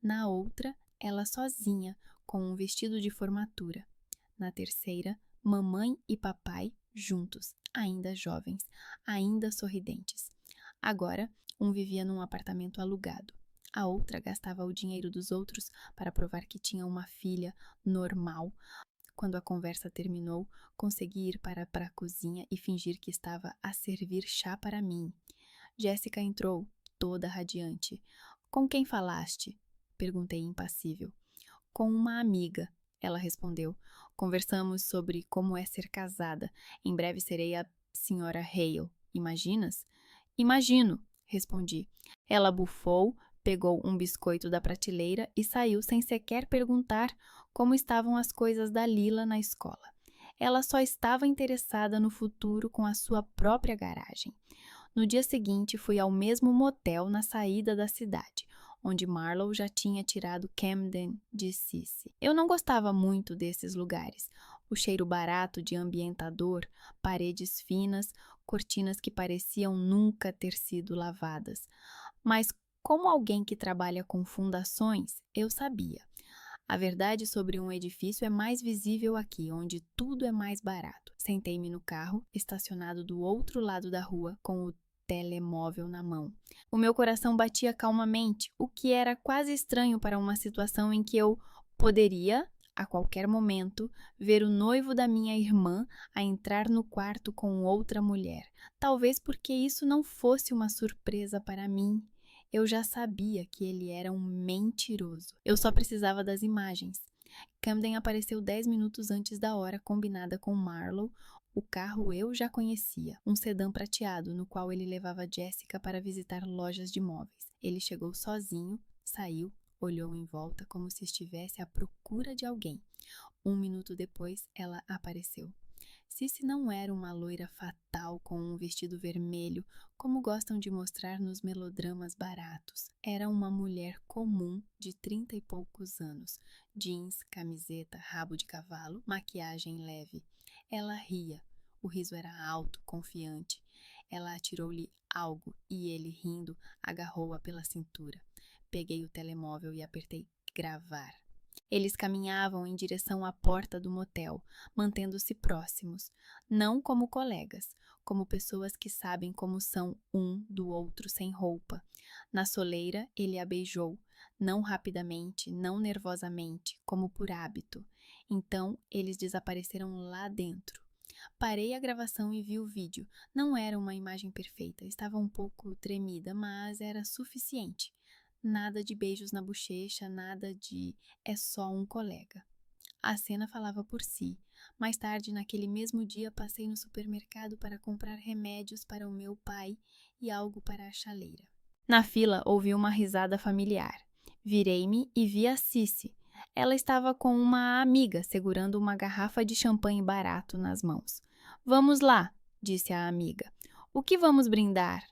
Na outra, ela sozinha, com um vestido de formatura. Na terceira, mamãe e papai juntos, ainda jovens, ainda sorridentes. Agora, um vivia num apartamento alugado. A outra gastava o dinheiro dos outros para provar que tinha uma filha normal. Quando a conversa terminou, consegui ir para a cozinha e fingir que estava a servir chá para mim. Jéssica entrou, toda radiante. Com quem falaste? Perguntei impassível. Com uma amiga, ela respondeu. Conversamos sobre como é ser casada. Em breve serei a senhora Hale. Imaginas? Imagino, respondi. Ela bufou, pegou um biscoito da prateleira e saiu sem sequer perguntar como estavam as coisas da Lila na escola. Ela só estava interessada no futuro com a sua própria garagem. No dia seguinte, fui ao mesmo motel na saída da cidade, onde Marlow já tinha tirado Camden de Cissy. Eu não gostava muito desses lugares. O cheiro barato de ambientador, paredes finas, cortinas que pareciam nunca ter sido lavadas. Mas, como alguém que trabalha com fundações, eu sabia. A verdade sobre um edifício é mais visível aqui, onde tudo é mais barato. Sentei-me no carro, estacionado do outro lado da rua, com o telemóvel na mão. O meu coração batia calmamente, o que era quase estranho para uma situação em que eu Poderia, a qualquer momento, ver o noivo da minha irmã a entrar no quarto com outra mulher. Talvez porque isso não fosse uma surpresa para mim. Eu já sabia que ele era um mentiroso. Eu só precisava das imagens. Camden apareceu 10 minutos antes da hora combinada com Marlowe. O carro eu já conhecia, um sedã prateado no qual ele levava Jessica para visitar lojas de móveis. Ele chegou sozinho, saiu, olhou em volta como se estivesse à procura de alguém. 1 minuto depois, ela apareceu. Cici não era uma loira fatal com um vestido vermelho, como gostam de mostrar nos melodramas baratos. Era uma mulher comum de 30 e poucos anos. Jeans, camiseta, rabo de cavalo, maquiagem leve. Ela ria. O riso era alto, confiante. Ela atirou-lhe algo e ele, rindo, agarrou-a pela cintura. Peguei o telemóvel e apertei gravar. Eles caminhavam em direção à porta do motel, mantendo-se próximos, não como colegas, como pessoas que sabem como são um do outro sem roupa. Na soleira, ele a beijou, não rapidamente, não nervosamente, como por hábito. Então, eles desapareceram lá dentro. Parei a gravação e vi o vídeo. Não era uma imagem perfeita, estava um pouco tremida, mas era suficiente. Nada de beijos na bochecha, nada de é só um colega. A cena falava por si. Mais tarde, naquele mesmo dia, passei no supermercado para comprar remédios para o meu pai e algo para a chaleira. Na fila, ouvi uma risada familiar. Virei-me e vi a Cici. Ela estava com uma amiga segurando uma garrafa de champanhe barato nas mãos. Vamos lá, disse a amiga. O que vamos brindar?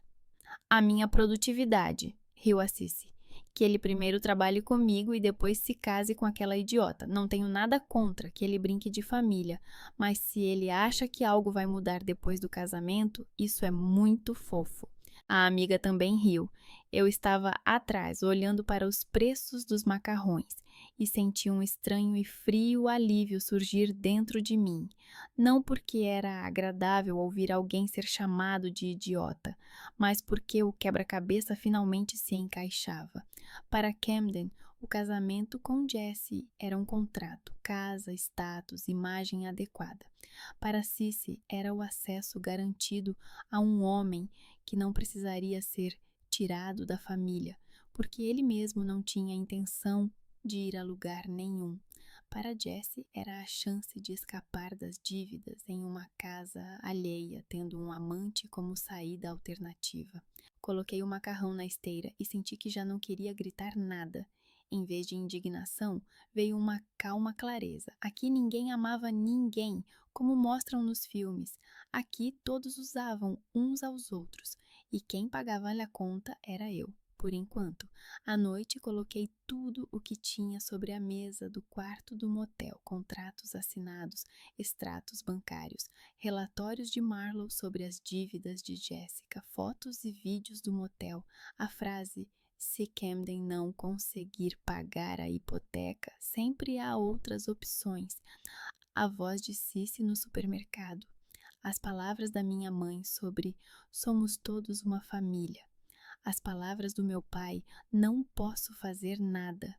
A minha produtividade, riu a Cici. Que ele primeiro trabalhe comigo e depois se case com aquela idiota. Não tenho nada contra que ele brinque de família, mas se ele acha que algo vai mudar depois do casamento, isso é muito fofo. A amiga também riu. Eu estava atrás, olhando para os preços dos macarrões, e senti um estranho e frio alívio surgir dentro de mim. Não porque era agradável ouvir alguém ser chamado de idiota, mas porque o quebra-cabeça finalmente se encaixava. Para Camden, o casamento com Jessie era um contrato, casa, status, imagem adequada. Para Cici, era o acesso garantido a um homem que não precisaria ser tirado da família, porque ele mesmo não tinha intenção de ir a lugar nenhum. Para Jessie, era a chance de escapar das dívidas em uma casa alheia, tendo um amante como saída alternativa. Coloquei o macarrão na esteira e senti que já não queria gritar nada. Em vez de indignação, veio uma calma clareza. Aqui ninguém amava ninguém, como mostram nos filmes. Aqui todos usavam uns aos outros, e quem pagava-lhe a conta era eu. Por enquanto, à noite coloquei tudo o que tinha sobre a mesa do quarto do motel, contratos assinados, extratos bancários, relatórios de Marlowe sobre as dívidas de Jessica, fotos e vídeos do motel, a frase "se Camden não conseguir pagar a hipoteca, sempre há outras opções", a voz de Cici no supermercado, as palavras da minha mãe sobre "somos todos uma família", as palavras do meu pai "não posso fazer nada".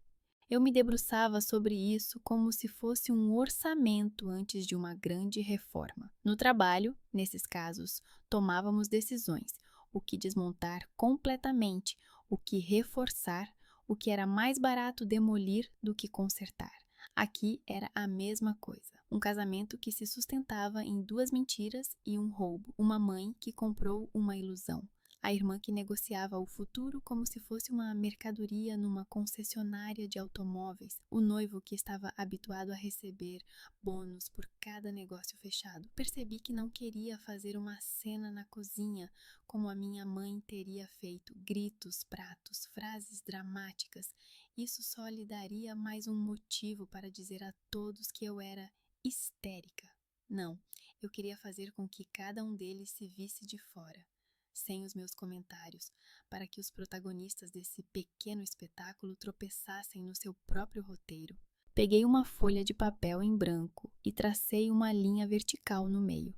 Eu me debruçava sobre isso como se fosse um orçamento antes de uma grande reforma. No trabalho, nesses casos, tomávamos decisões: o que desmontar completamente, o que reforçar, o que era mais barato demolir do que consertar. Aqui era a mesma coisa. Um casamento que se sustentava em 2 mentiras e um roubo. Uma mãe que comprou uma ilusão. A irmã que negociava o futuro como se fosse uma mercadoria numa concessionária de automóveis. O noivo que estava habituado a receber bônus por cada negócio fechado. Percebi que não queria fazer uma cena na cozinha como a minha mãe teria feito. Gritos, pratos, frases dramáticas. Isso só lhe daria mais um motivo para dizer a todos que eu era histérica. Não, eu queria fazer com que cada um deles se visse de fora, sem os meus comentários, para que os protagonistas desse pequeno espetáculo tropeçassem no seu próprio roteiro. Peguei uma folha de papel em branco e tracei uma linha vertical no meio.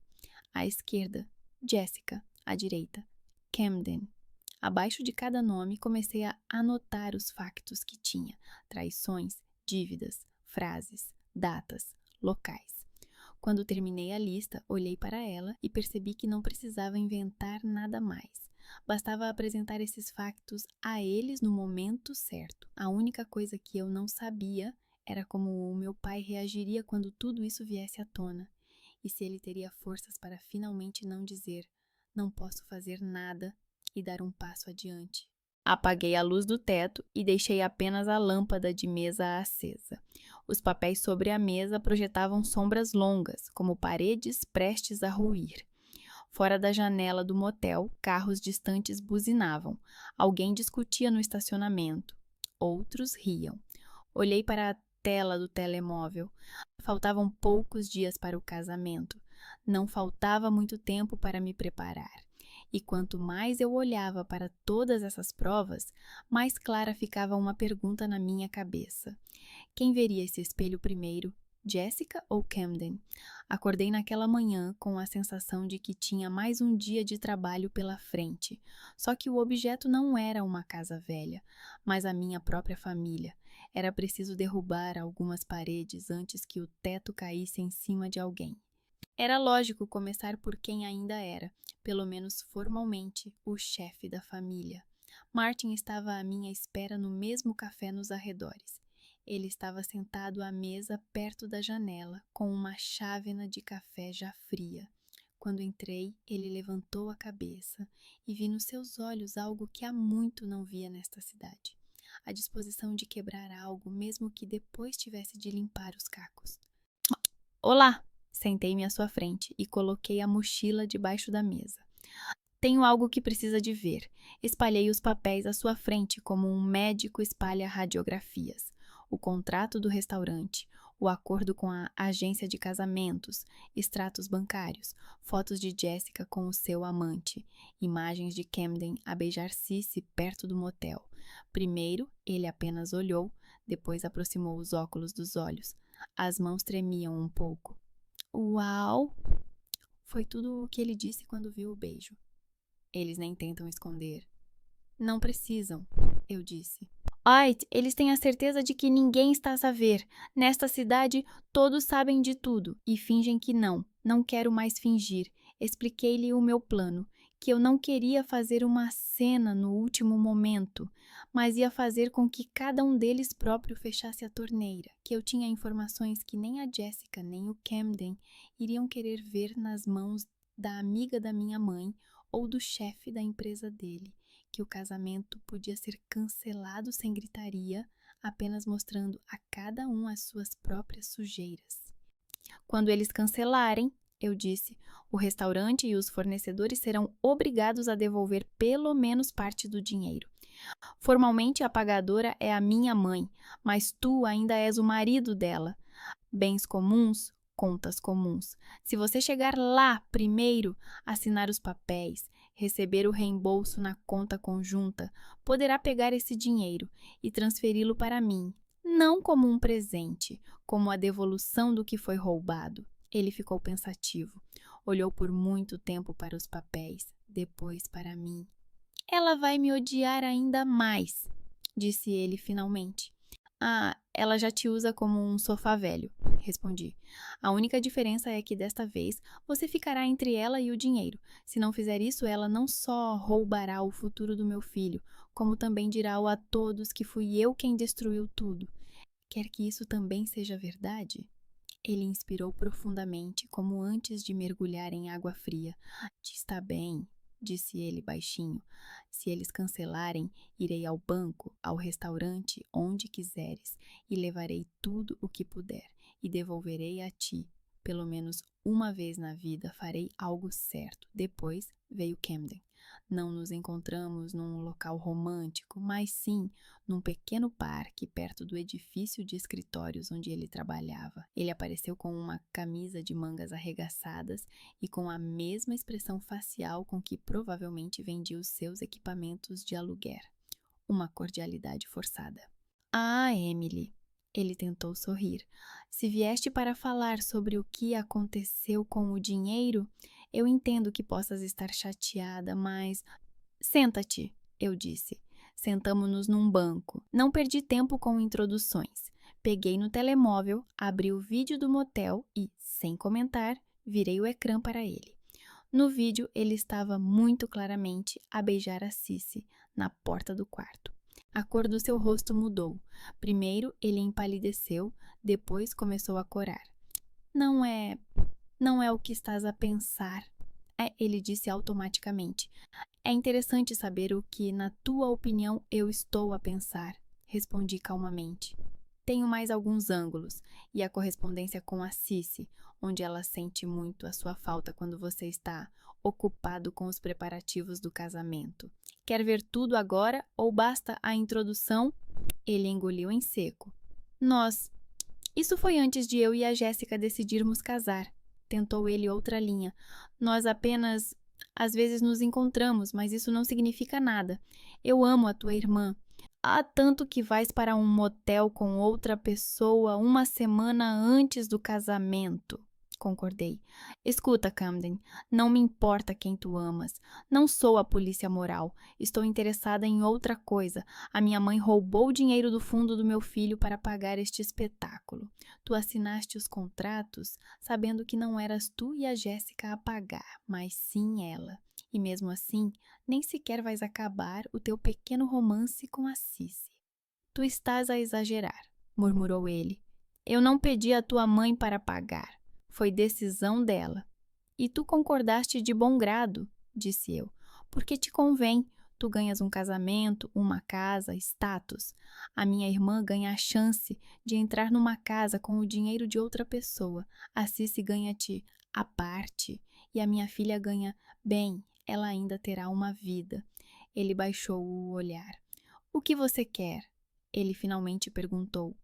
À esquerda, Jessica. À direita, Camden. Abaixo de cada nome, comecei a anotar os factos que tinha: traições, dívidas, frases, datas, locais. Quando terminei a lista, olhei para ela e percebi que não precisava inventar nada mais. Bastava apresentar esses factos a eles no momento certo. A única coisa que eu não sabia era como o meu pai reagiria quando tudo isso viesse à tona. E se ele teria forças para finalmente não dizer, não posso fazer nada, e dar um passo adiante. Apaguei a luz do teto e deixei apenas a lâmpada de mesa acesa. Os papéis sobre a mesa projetavam sombras longas, como paredes prestes a ruir. Fora da janela do motel, carros distantes buzinavam. Alguém discutia no estacionamento. Outros riam. Olhei para a tela do telemóvel. Faltavam poucos dias para o casamento. Não faltava muito tempo para me preparar. E quanto mais eu olhava para todas essas provas, mais clara ficava uma pergunta na minha cabeça. Quem veria esse espelho primeiro, Jessica ou Camden? Acordei naquela manhã com a sensação de que tinha mais um dia de trabalho pela frente. Só que o objeto não era uma casa velha, mas a minha própria família. Era preciso derrubar algumas paredes antes que o teto caísse em cima de alguém. Era lógico começar por quem ainda era, pelo menos formalmente, o chefe da família. Martin estava à minha espera no mesmo café nos arredores. Ele estava sentado à mesa perto da janela, com uma chávena de café já fria. Quando entrei, ele levantou a cabeça e vi nos seus olhos algo que há muito não via nesta cidade. A disposição de quebrar algo, mesmo que depois tivesse de limpar os cacos. Olá! Sentei-me à sua frente e coloquei a mochila debaixo da mesa. Tenho algo que precisa de ver. Espalhei os papéis à sua frente como um médico espalha radiografias. O contrato do restaurante, o acordo com a agência de casamentos, extratos bancários, fotos de Jessica com o seu amante, imagens de Camden a beijar Cissy perto do motel. Primeiro, ele apenas olhou, depois aproximou os óculos dos olhos. As mãos tremiam um pouco. Uau! Foi tudo o que ele disse quando viu o beijo. Eles nem tentam esconder. Não precisam, eu disse. Ait, eles têm a certeza de que ninguém está a ver. Nesta cidade, todos sabem de tudo e fingem que não. Não quero mais fingir. Expliquei-lhe o meu plano, que eu não queria fazer uma cena no último momento, mas ia fazer com que cada um deles próprio fechasse a torneira, que eu tinha informações que nem a Jessica nem o Camden iriam querer ver nas mãos da amiga da minha mãe ou do chefe da empresa dele, que o casamento podia ser cancelado sem gritaria, apenas mostrando a cada um as suas próprias sujeiras. Quando eles cancelarem, eu disse, o restaurante e os fornecedores serão obrigados a devolver pelo menos parte do dinheiro. Formalmente a pagadora é a minha mãe, mas tu ainda és o marido dela. Bens comuns, contas comuns. Se você chegar lá primeiro, assinar os papéis, receber o reembolso na conta conjunta, poderá pegar esse dinheiro e transferi-lo para mim, não como um presente, como a devolução do que foi roubado. Ele ficou pensativo. Olhou por muito tempo para os papéis, depois para mim. Ela vai me odiar ainda mais, disse ele finalmente. Ah, ela já te usa como um sofá velho, respondi. A única diferença é que desta vez você ficará entre ela e o dinheiro. Se não fizer isso, ela não só roubará o futuro do meu filho, como também dirá a todos que fui eu quem destruiu tudo. Quer que isso também seja verdade? Ele inspirou profundamente, como antes de mergulhar em água fria. Está bem, disse ele baixinho. Se eles cancelarem, irei ao banco, ao restaurante, onde quiseres, e levarei tudo o que puder, e devolverei a ti. Pelo menos uma vez na vida farei algo certo. Depois veio Camden. Não nos encontramos num local romântico, mas sim num pequeno parque perto do edifício de escritórios onde ele trabalhava. Ele apareceu com uma camisa de mangas arregaçadas e com a mesma expressão facial com que provavelmente vendia os seus equipamentos de aluguer. Uma cordialidade forçada. Ah, Emily, ele tentou sorrir. Se vieste para falar sobre o que aconteceu com o dinheiro, eu entendo que possas estar chateada, mas... Senta-te, eu disse. Sentamo-nos num banco. Não perdi tempo com introduções. Peguei no telemóvel, abri o vídeo do motel e, sem comentar, virei o ecrã para ele. No vídeo, ele estava muito claramente a beijar a Cissy na porta do quarto. A cor do seu rosto mudou. Primeiro, ele empalideceu, depois começou a corar. Não é o que estás a pensar, ele disse automaticamente. É interessante saber o que, na tua opinião, eu estou a pensar, respondi calmamente. Tenho mais alguns ângulos, e a correspondência com a Cissy, onde ela sente muito a sua falta quando você está ocupado com os preparativos do casamento. Quer ver tudo agora ou basta a introdução? Ele engoliu em seco. Isso foi antes de eu e a Jéssica decidirmos casar. Tentou ele outra linha. Nós apenas, às vezes nos encontramos, mas isso não significa nada. Eu amo a tua irmã. Há tanto que vais para um motel com outra pessoa uma semana antes do casamento. Concordei. Escuta, Camden, não me importa quem tu amas. Não sou a polícia moral. Estou interessada em outra coisa. A minha mãe roubou o dinheiro do fundo do meu filho para pagar este espetáculo. Tu assinaste os contratos sabendo que não eras tu e a Jéssica a pagar, mas sim ela. E mesmo assim, nem sequer vais acabar o teu pequeno romance com a Cissy. Tu estás a exagerar, murmurou ele. Eu não pedi a tua mãe para pagar. Foi decisão dela. E tu concordaste de bom grado, disse eu, porque te convém. Tu ganhas um casamento, uma casa, status. A minha irmã ganha a chance de entrar numa casa com o dinheiro de outra pessoa. A Cissy ganha-te a parte e a minha filha ganha bem. Ela ainda terá uma vida. Ele baixou o olhar. O que você quer? Ele finalmente perguntou.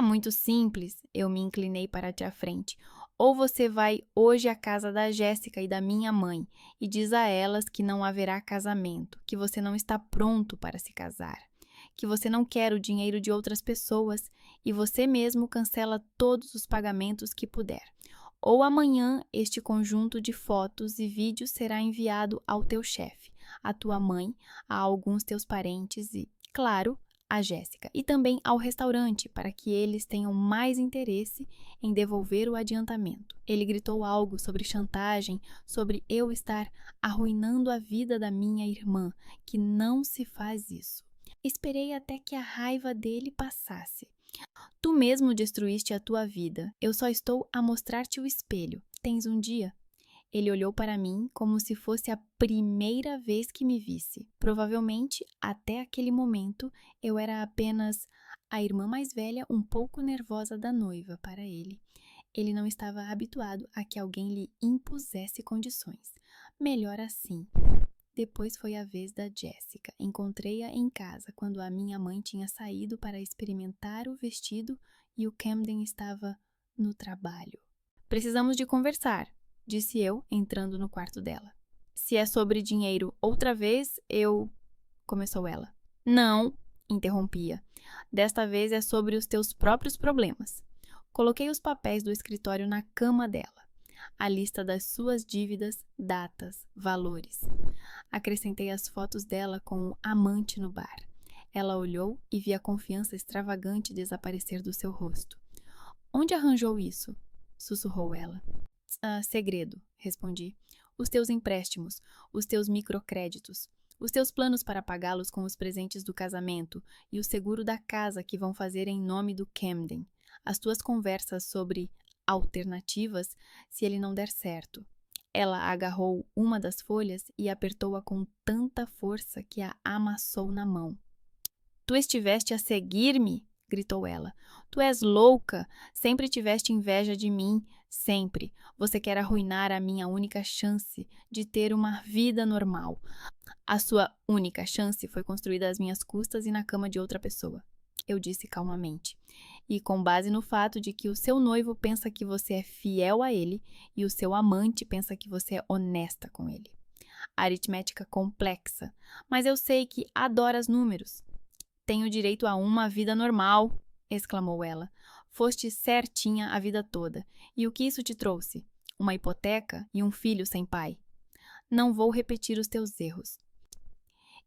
Muito simples. Eu me inclinei para a frente. Ou você vai hoje à casa da Jéssica e da minha mãe e diz a elas que não haverá casamento, que você não está pronto para se casar, que você não quer o dinheiro de outras pessoas e você mesmo cancela todos os pagamentos que puder. Ou amanhã este conjunto de fotos e vídeos será enviado ao teu chefe, à tua mãe, a alguns teus parentes e, claro, a Jéssica, e também ao restaurante, para que eles tenham mais interesse em devolver o adiantamento. Ele gritou algo sobre chantagem, sobre eu estar arruinando a vida da minha irmã, que não se faz isso. Esperei até que a raiva dele passasse. Tu mesmo destruíste a tua vida. Eu só estou a mostrar-te o espelho. Tens um dia? Ele olhou para mim como se fosse a primeira vez que me visse. Provavelmente, até aquele momento, eu era apenas a irmã mais velha, um pouco nervosa da noiva para ele. Ele não estava habituado a que alguém lhe impusesse condições. Melhor assim. Depois foi a vez da Jéssica. Encontrei-a em casa quando a minha mãe tinha saído para experimentar o vestido e o Camden estava no trabalho. Precisamos de conversar, disse eu, entrando no quarto dela. Se é sobre dinheiro outra vez, começou ela. Não, interrompia. Desta vez é sobre os teus próprios problemas. Coloquei os papéis do escritório na cama dela. A lista das suas dívidas, datas, valores. Acrescentei as fotos dela com o amante no bar. Ela olhou e vi a confiança extravagante desaparecer do seu rosto. Onde arranjou isso? Sussurrou ela. Segredo, respondi. Os teus empréstimos, os teus microcréditos, os teus planos para pagá-los com os presentes do casamento e o seguro da casa que vão fazer em nome do Camden. As tuas conversas sobre alternativas se ele não der certo. Ela agarrou uma das folhas e apertou-a com tanta força que a amassou na mão. Tu estiveste a seguir-me? Gritou ela. Tu és louca! Sempre tiveste inveja de mim, sempre. Você quer arruinar a minha única chance de ter uma vida normal. A sua única chance foi construída às minhas custas e na cama de outra pessoa. Eu disse calmamente. E com base no fato de que o seu noivo pensa que você é fiel a ele e o seu amante pensa que você é honesta com ele. Aritmética complexa, mas eu sei que adoras números. Tenho direito a uma vida normal, exclamou ela. Foste certinha a vida toda. E o que isso te trouxe? Uma hipoteca e um filho sem pai. Não vou repetir os teus erros.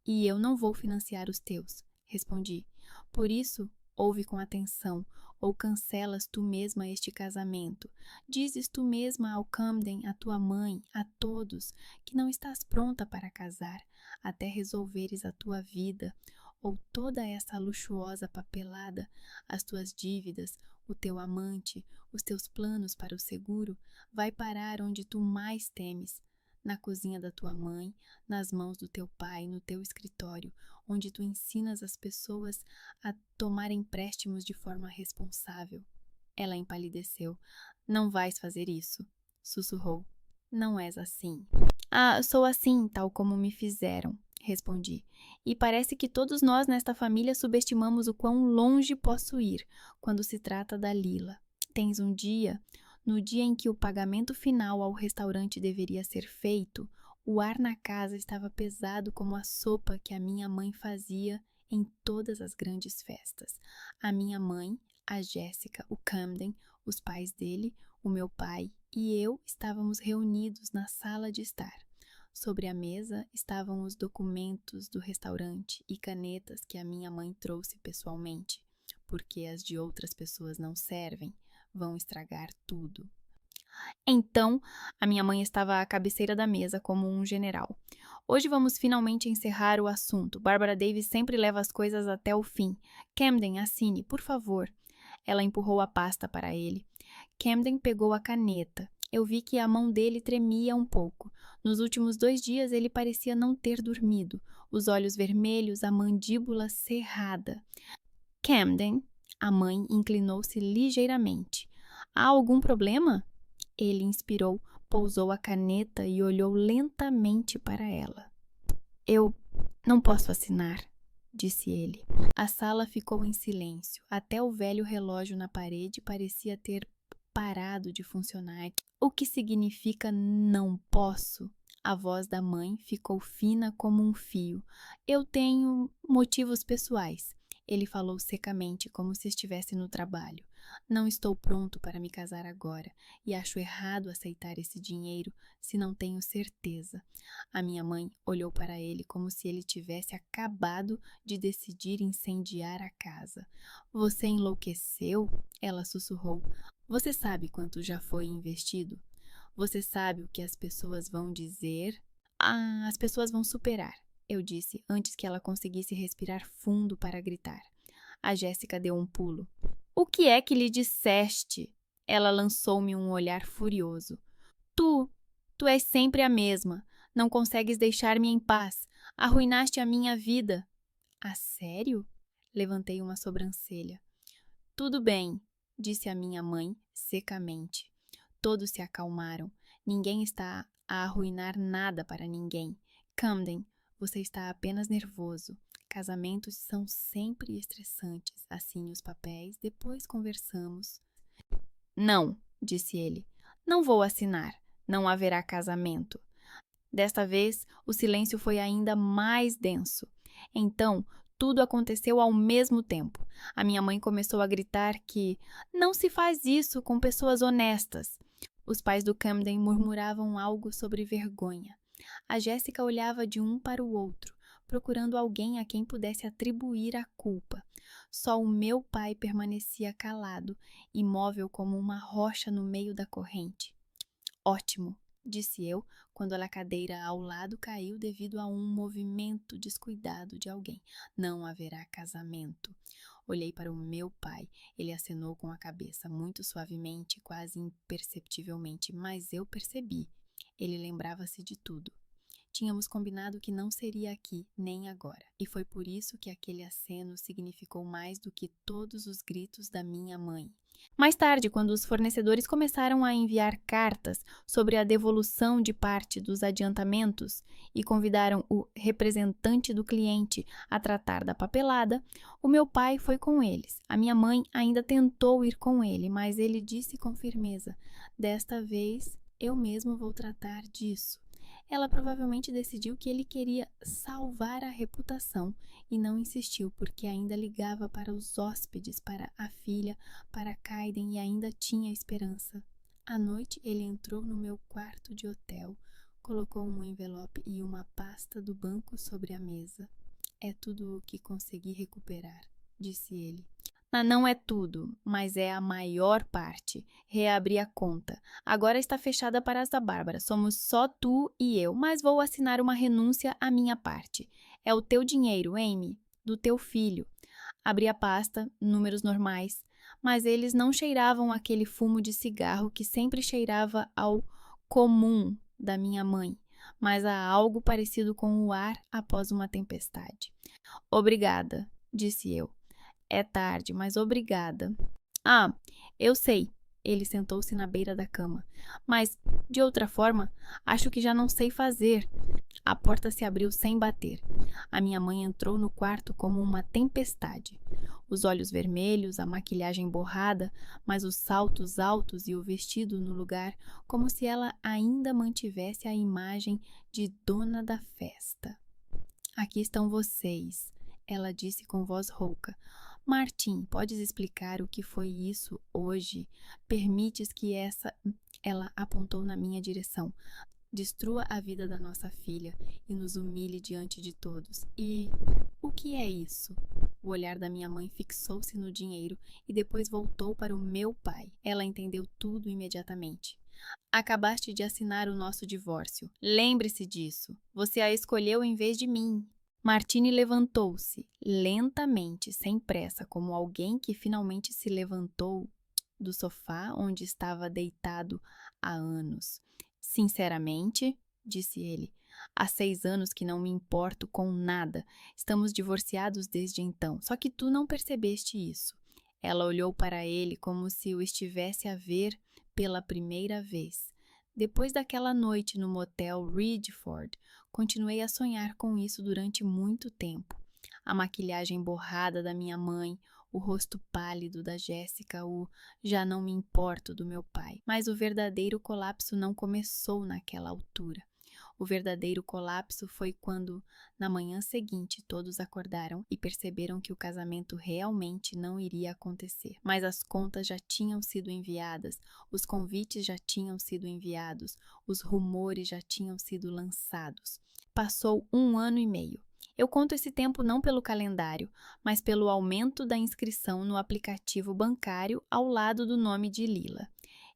E eu não vou financiar os teus, respondi. Por isso, ouve com atenção. ou cancelas tu mesma este casamento? Dizes tu mesma ao Camden, à tua mãe, a todos, que não estás pronta para casar, até resolveres a tua vida, ou toda essa luxuosa papelada, as tuas dívidas, o teu amante, os teus planos para o seguro, vai parar onde tu mais temes, na cozinha da tua mãe, nas mãos do teu pai, no teu escritório, onde tu ensinas as pessoas a tomar empréstimos de forma responsável. Ela empalideceu. Não vais fazer isso, sussurrou. Não és assim. Ah, sou assim, tal como me fizeram, respondi. E parece que todos nós nesta família subestimamos o quão longe posso ir quando se trata da Lila. Tens um dia, no dia em que o pagamento final ao restaurante deveria ser feito, o ar na casa estava pesado como a sopa que a minha mãe fazia em todas as grandes festas. A minha mãe, a Jéssica, o Camden, os pais dele, o meu pai e eu estávamos reunidos na sala de estar. Sobre a mesa estavam os documentos do restaurante e canetas que a minha mãe trouxe pessoalmente, porque as de outras pessoas não servem, vão estragar tudo. Então, a minha mãe estava à cabeceira da mesa como um general. Hoje vamos finalmente encerrar o assunto. Barbara Davis sempre leva as coisas até o fim. Camden, assine, por favor. Ela empurrou a pasta para ele. Camden pegou a caneta. Eu vi que a mão dele tremia um pouco. Nos últimos 2 dias ele parecia não ter dormido. Os olhos vermelhos, a mandíbula cerrada. Camden, a mãe inclinou-se ligeiramente. Há algum problema? Ele inspirou, pousou a caneta e olhou lentamente para ela. Eu não posso assinar, disse ele. A sala ficou em silêncio. Até o velho relógio na parede parecia ter parado de funcionar. O que significa não posso? A voz da mãe ficou fina como um fio. Eu tenho motivos pessoais. Ele falou secamente, como se estivesse no trabalho. Não estou pronto para me casar agora, e acho errado aceitar esse dinheiro se não tenho certeza. A minha mãe olhou para ele como se ele tivesse acabado de decidir incendiar a casa. Você enlouqueceu? Ela sussurrou. Você sabe quanto já foi investido? Você sabe o que as pessoas vão dizer? Ah, as pessoas vão superar, eu disse, antes que ela conseguisse respirar fundo para gritar. A Jéssica deu um pulo. O que é que lhe disseste? Ela lançou-me um olhar furioso. Tu és sempre a mesma. Não consegues deixar-me em paz. Arruinaste a minha vida. A sério? Levantei uma sobrancelha. Tudo bem, disse a minha mãe secamente. Todos se acalmaram. Ninguém está a arruinar nada para ninguém. Camden, você está apenas nervoso. Casamentos são sempre estressantes. Assine os papéis, depois conversamos. Não, disse ele. Não vou assinar. Não haverá casamento. Desta vez, o silêncio foi ainda mais denso. Então, tudo aconteceu ao mesmo tempo. A minha mãe começou a gritar que não se faz isso com pessoas honestas. Os pais do Camden murmuravam algo sobre vergonha. A Jéssica olhava de um para o outro, procurando alguém a quem pudesse atribuir a culpa. Só o meu pai permanecia calado, imóvel como uma rocha no meio da corrente. Ótimo, disse eu, quando a cadeira ao lado caiu devido a um movimento descuidado de alguém. Não haverá casamento. Olhei para o meu pai. Ele acenou com a cabeça, muito suavemente, quase imperceptivelmente, mas eu percebi. Ele lembrava-se de tudo. Tínhamos combinado que não seria aqui, nem agora, e foi por isso que aquele aceno significou mais do que todos os gritos da minha mãe. Mais tarde, quando os fornecedores começaram a enviar cartas sobre a devolução de parte dos adiantamentos e convidaram o representante do cliente a tratar da papelada, o meu pai foi com eles. A minha mãe ainda tentou ir com ele, mas ele disse com firmeza: "Desta vez, eu mesmo vou tratar disso." Ela provavelmente decidiu que ele queria salvar a reputação e não insistiu porque ainda ligava para os hóspedes, para a filha, para Kaiden e ainda tinha esperança. À noite ele entrou no meu quarto de hotel, colocou um envelope e uma pasta do banco sobre a mesa. É tudo o que consegui recuperar, disse ele. Não é tudo, mas é a maior parte. Reabri a conta. Agora está fechada para essa Bárbara. Somos só tu e eu, mas vou assinar uma renúncia à minha parte. É o teu dinheiro, Amy, do teu filho. Abri a pasta, números normais, mas eles não cheiravam aquele fumo de cigarro que sempre cheirava ao comum da minha mãe, mas a algo parecido com o ar após uma tempestade. Obrigada, disse eu. É tarde, mas obrigada. Ah, eu sei. Ele sentou-se na beira da cama. Mas, de outra forma, acho que já não sei fazer. A porta se abriu sem bater. A minha mãe entrou no quarto como uma tempestade. Os olhos vermelhos, a maquilhagem borrada, mas os saltos altos e o vestido no lugar, como se ela ainda mantivesse a imagem de dona da festa. Aqui estão vocês, ela disse com voz rouca. Martim, podes explicar o que foi isso hoje? Permites que essa... Ela apontou na minha direção. Destrua a vida da nossa filha e nos humilhe diante de todos. E o que é isso? O olhar da minha mãe fixou-se no dinheiro e depois voltou para o meu pai. Ela entendeu tudo imediatamente. Acabaste de assinar o nosso divórcio. Lembre-se disso. Você a escolheu em vez de mim. Martini levantou-se, lentamente, sem pressa, como alguém que finalmente se levantou do sofá onde estava deitado há anos. Sinceramente, disse ele, há 6 anos que não me importo com nada. Estamos divorciados desde então, só que tu não percebeste isso. Ela olhou para ele como se o estivesse a ver pela primeira vez. Depois daquela noite no motel Ridgeford, continuei a sonhar com isso durante muito tempo. A maquilhagem borrada da minha mãe, o rosto pálido da Jéssica, o já não me importo do meu pai. Mas o verdadeiro colapso não começou naquela altura. O verdadeiro colapso foi quando, na manhã seguinte, todos acordaram e perceberam que o casamento realmente não iria acontecer. Mas as contas já tinham sido enviadas, os convites já tinham sido enviados, os rumores já tinham sido lançados. Passou 1 ano e meio. Eu conto esse tempo não pelo calendário, mas pelo aumento da inscrição no aplicativo bancário ao lado do nome de Lila.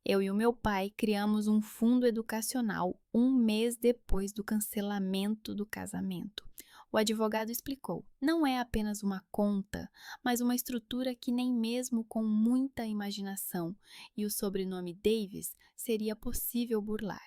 Eu e o meu pai criamos um fundo educacional 1 mês depois do cancelamento do casamento. O advogado explicou: não é apenas uma conta, mas uma estrutura que nem mesmo com muita imaginação e o sobrenome Davis seria possível burlar.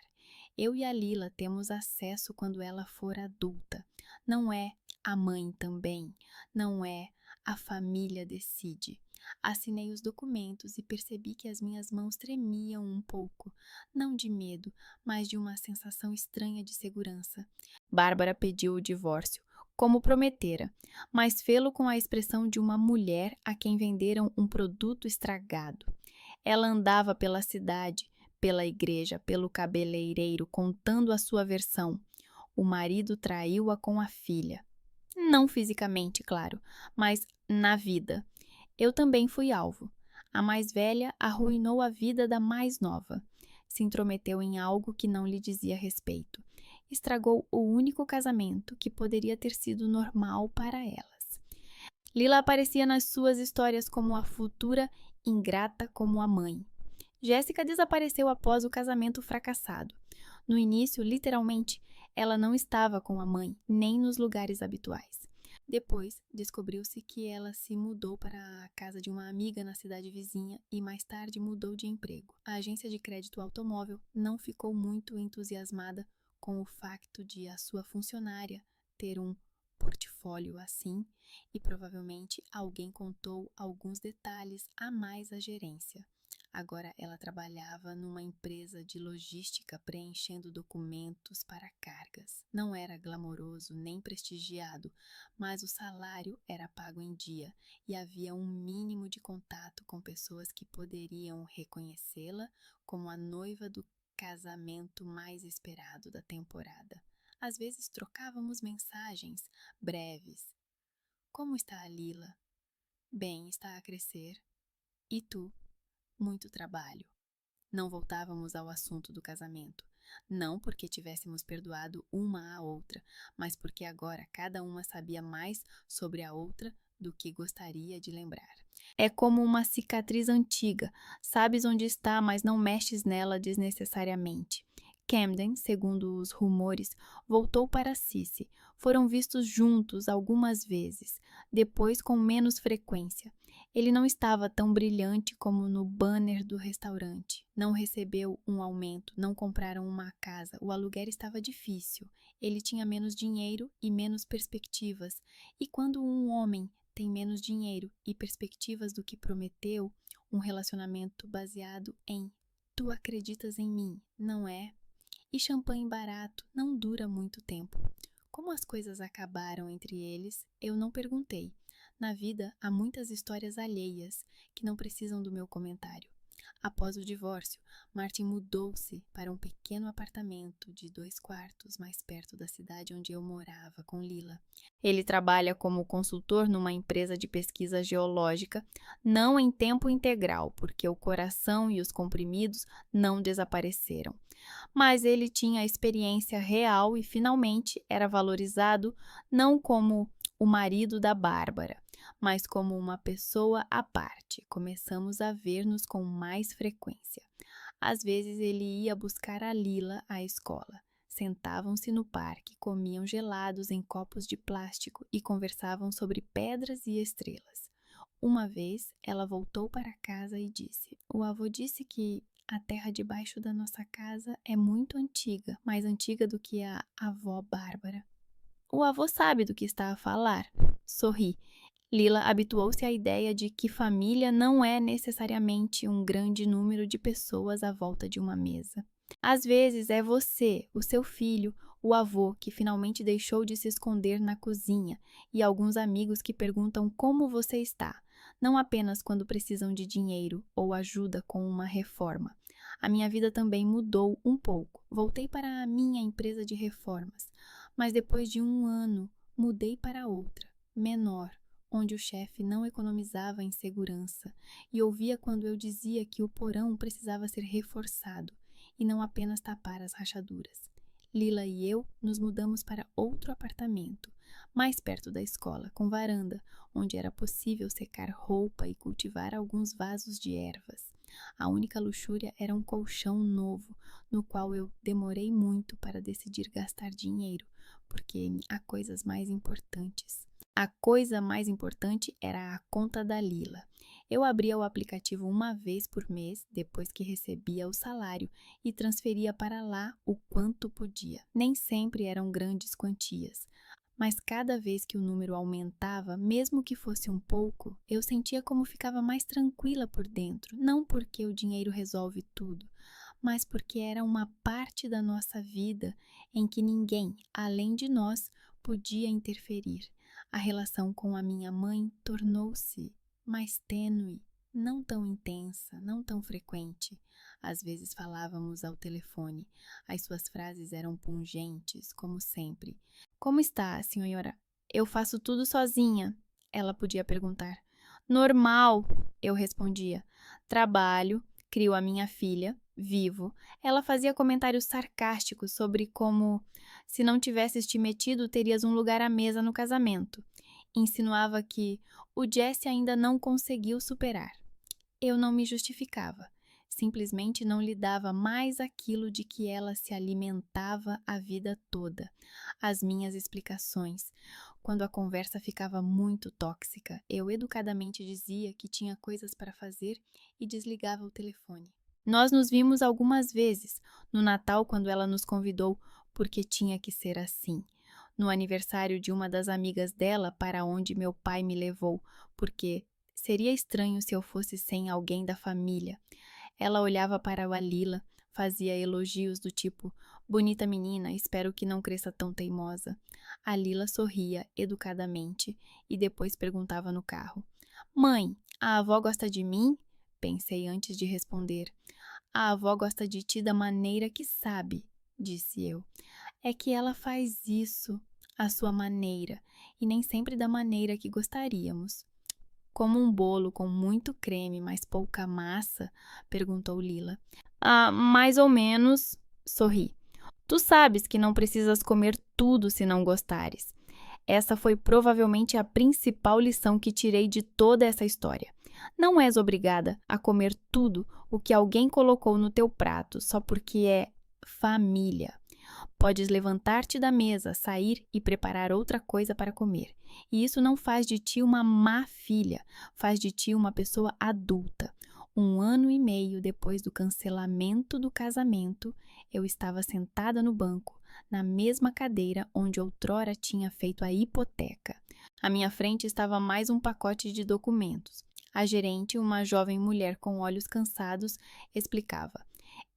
Eu e a Lila temos acesso quando ela for adulta. Não é a mãe também, não é a família decide. Assinei os documentos e percebi que as minhas mãos tremiam um pouco, não de medo, mas de uma sensação estranha de segurança. Bárbara pediu o divórcio, como prometera, mas fê-lo com a expressão de uma mulher a quem venderam um produto estragado. Ela andava pela cidade, pela igreja, pelo cabeleireiro, contando a sua versão. O marido traiu-a com a filha. Não fisicamente, claro, mas na vida. Eu também fui alvo. A mais velha arruinou a vida da mais nova. Se intrometeu em algo que não lhe dizia respeito. Estragou o único casamento que poderia ter sido normal para elas. Lila aparecia nas suas histórias como a futura ingrata como a mãe. Jéssica desapareceu após o casamento fracassado. No início, literalmente, ela não estava com a mãe, nem nos lugares habituais. Depois, descobriu-se que ela se mudou para a casa de uma amiga na cidade vizinha e mais tarde mudou de emprego. A agência de crédito automóvel não ficou muito entusiasmada com o facto de a sua funcionária ter um portfólio assim e provavelmente alguém contou alguns detalhes a mais à gerência. Agora ela trabalhava numa empresa de logística preenchendo documentos para cargas. Não era glamouroso nem prestigiado, mas o salário era pago em dia e havia um mínimo de contato com pessoas que poderiam reconhecê-la como a noiva do casamento mais esperado da temporada. Às vezes trocávamos mensagens breves. Como está a Lila? Bem, está a crescer. E tu? Muito trabalho. Não voltávamos ao assunto do casamento. Não porque tivéssemos perdoado uma à outra, mas porque agora cada uma sabia mais sobre a outra do que gostaria de lembrar. É como uma cicatriz antiga. Sabes onde está, mas não mexes nela desnecessariamente. Camden, segundo os rumores, voltou para Cissy. Foram vistos juntos algumas vezes, depois com menos frequência. Ele não estava tão brilhante como no banner do restaurante. Não recebeu um aumento, não compraram uma casa. O aluguer estava difícil. Ele tinha menos dinheiro e menos perspectivas. E quando um homem tem menos dinheiro e perspectivas do que prometeu, um relacionamento baseado em "tu acreditas em mim, não é?" E champanhe barato não dura muito tempo. Como as coisas acabaram entre eles, eu não perguntei. Na vida há muitas histórias alheias que não precisam do meu comentário. Após o divórcio, Martin mudou-se para um pequeno apartamento de 2 quartos mais perto da cidade onde eu morava com Lila. Ele trabalha como consultor numa empresa de pesquisa geológica, não em tempo integral, porque o coração e os comprimidos não desapareceram. Mas ele tinha a experiência real e finalmente era valorizado não como o marido da Bárbara, mas como uma pessoa à parte. Começamos a ver-nos com mais frequência. Às vezes ele ia buscar a Lila à escola. Sentavam-se no parque, comiam gelados em copos de plástico e conversavam sobre pedras e estrelas. Uma vez, ela voltou para casa e disse: "O avô disse que a terra debaixo da nossa casa é muito antiga, mais antiga do que a avó Bárbara." "O avô sabe do que está a falar." Sorri. Lila habituou-se à ideia de que família não é necessariamente um grande número de pessoas à volta de uma mesa. Às vezes é você, o seu filho, o avô que finalmente deixou de se esconder na cozinha e alguns amigos que perguntam como você está, não apenas quando precisam de dinheiro ou ajuda com uma reforma. A minha vida também mudou um pouco. Voltei para a minha empresa de reformas, mas depois de 1 ano mudei para outra, menor, onde o chefe não economizava em segurança e ouvia quando eu dizia que o porão precisava ser reforçado e não apenas tapar as rachaduras. Lila e eu nos mudamos para outro apartamento, mais perto da escola, com varanda, onde era possível secar roupa e cultivar alguns vasos de ervas. A única luxúria era um colchão novo, no qual eu demorei muito para decidir gastar dinheiro, porque há coisas mais importantes. A coisa mais importante era a conta da Lila. Eu abria o aplicativo uma vez por mês, depois que recebia o salário, e transferia para lá o quanto podia. Nem sempre eram grandes quantias, mas cada vez que o número aumentava, mesmo que fosse um pouco, eu sentia como ficava mais tranquila por dentro, não porque o dinheiro resolve tudo, mas porque era uma parte da nossa vida em que ninguém, além de nós, podia interferir. A relação com a minha mãe tornou-se mais tênue, não tão intensa, não tão frequente. Às vezes falávamos ao telefone. As suas frases eram pungentes, como sempre. "Como está, senhora?" "Eu faço tudo sozinha." Ela podia perguntar. "Normal," eu respondia. "Trabalho, crio a minha filha, vivo." Ela fazia comentários sarcásticos sobre como, se não tivesses te metido, terias um lugar à mesa no casamento. Insinuava que o Jesse ainda não conseguiu superar. Eu não me justificava. Simplesmente não lhe dava mais aquilo de que ela se alimentava a vida toda. As minhas explicações. Quando a conversa ficava muito tóxica, eu educadamente dizia que tinha coisas para fazer e desligava o telefone. Nós nos vimos algumas vezes, no Natal, quando ela nos convidou, porque tinha que ser assim. No aniversário de uma das amigas dela, para onde meu pai me levou, porque seria estranho se eu fosse sem alguém da família. Ela olhava para a Lila, fazia elogios do tipo: "Bonita menina, espero que não cresça tão teimosa." A Lila sorria educadamente e depois perguntava no carro: "Mãe, a avó gosta de mim?" Pensei antes de responder. "A avó gosta de ti da maneira que sabe," disse eu. "É que ela faz isso, à sua maneira, e nem sempre da maneira que gostaríamos." "Como um bolo com muito creme, mas pouca massa?" perguntou Lila. "Ah, mais ou menos," sorri. "Tu sabes que não precisas comer tudo se não gostares." Essa foi provavelmente a principal lição que tirei de toda essa história. Não és obrigada a comer tudo o que alguém colocou no teu prato só porque é família. Podes levantar-te da mesa, sair e preparar outra coisa para comer. E isso não faz de ti uma má filha, faz de ti uma pessoa adulta. 1 ano e meio depois do cancelamento do casamento, eu estava sentada no banco, na mesma cadeira onde outrora tinha feito a hipoteca. À minha frente estava mais um pacote de documentos. A gerente, uma jovem mulher com olhos cansados, explicava: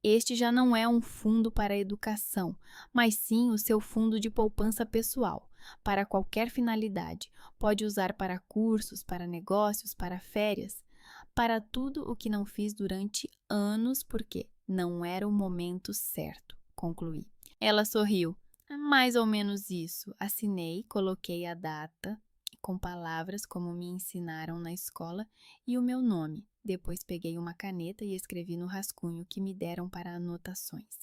este já não é um fundo para a educação, mas sim o seu fundo de poupança pessoal, para qualquer finalidade. Pode usar para cursos, para negócios, para férias, para tudo o que não fiz durante anos porque não era o momento certo, concluí. Ela sorriu. "É mais ou menos isso." Assinei, coloquei a data com palavras como me ensinaram na escola e o meu nome. Depois peguei uma caneta e escrevi no rascunho que me deram para anotações: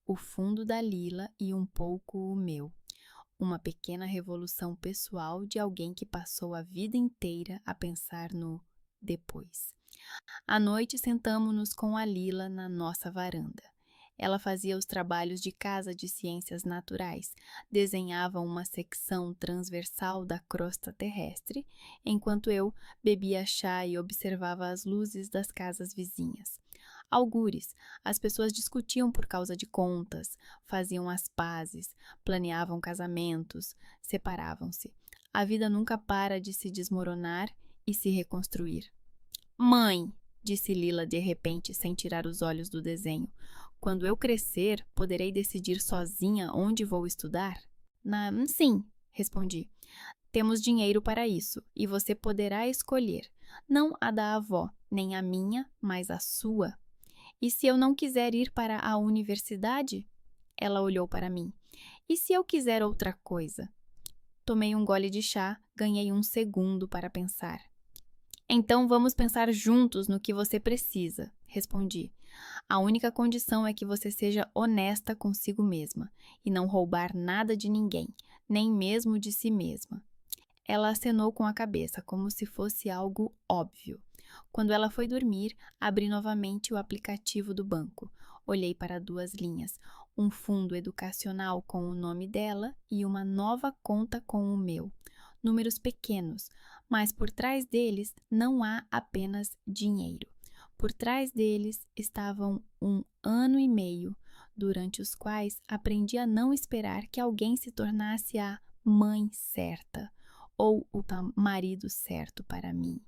o fundo da Lila e um pouco o meu. Uma pequena revolução pessoal de alguém que passou a vida inteira a pensar no depois. À noite sentamo-nos com a Lila na nossa varanda. Ela fazia os trabalhos de casa de ciências naturais, desenhava uma secção transversal da crosta terrestre, enquanto eu bebia chá e observava as luzes das casas vizinhas. Algures, as pessoas discutiam por causa de contas, faziam as pazes, planeavam casamentos, separavam-se. A vida nunca para de se desmoronar e se reconstruir. "Mãe", disse Lila de repente, sem tirar os olhos do desenho, "quando eu crescer, poderei decidir sozinha onde vou estudar?" Sim", respondi. "Temos dinheiro para isso, e você poderá escolher, não a da avó, nem a minha, mas a sua." "E se eu não quiser ir para a universidade?" Ela olhou para mim. "E se eu quiser outra coisa?" Tomei um gole de chá, ganhei um segundo para pensar. "Então vamos pensar juntos no que você precisa", respondi. "A única condição é que você seja honesta consigo mesma e não roubar nada de ninguém, nem mesmo de si mesma." Ela acenou com a cabeça, como se fosse algo óbvio. Quando ela foi dormir, abri novamente o aplicativo do banco. Olhei para 2 linhas, um fundo educacional com o nome dela e uma nova conta com o meu. Números pequenos, mas por trás deles não há apenas dinheiro. Por trás deles estavam 1 ano e meio, durante os quais aprendi a não esperar que alguém se tornasse a mãe certa ou o marido certo para mim.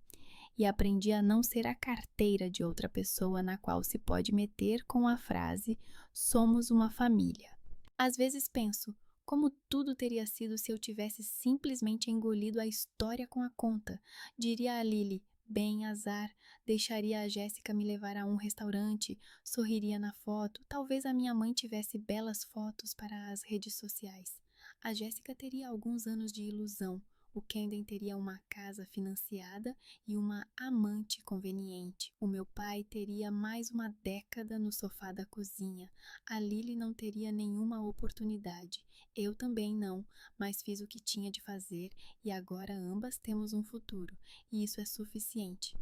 E aprendi a não ser a carteira de outra pessoa na qual se pode meter com a frase "somos uma família." Às vezes penso, como tudo teria sido se eu tivesse simplesmente engolido a história com a conta. Diria a Lily: "Bem, azar." Deixaria a Jéssica me levar a um restaurante, sorriria na foto. Talvez a minha mãe tivesse belas fotos para as redes sociais. A Jéssica teria alguns anos de ilusão. O Camden teria uma casa financiada e uma amante conveniente. O meu pai teria mais uma década no sofá da cozinha. A Lily não teria nenhuma oportunidade. Eu também não, mas fiz o que tinha de fazer e agora ambas temos um futuro. E isso é suficiente.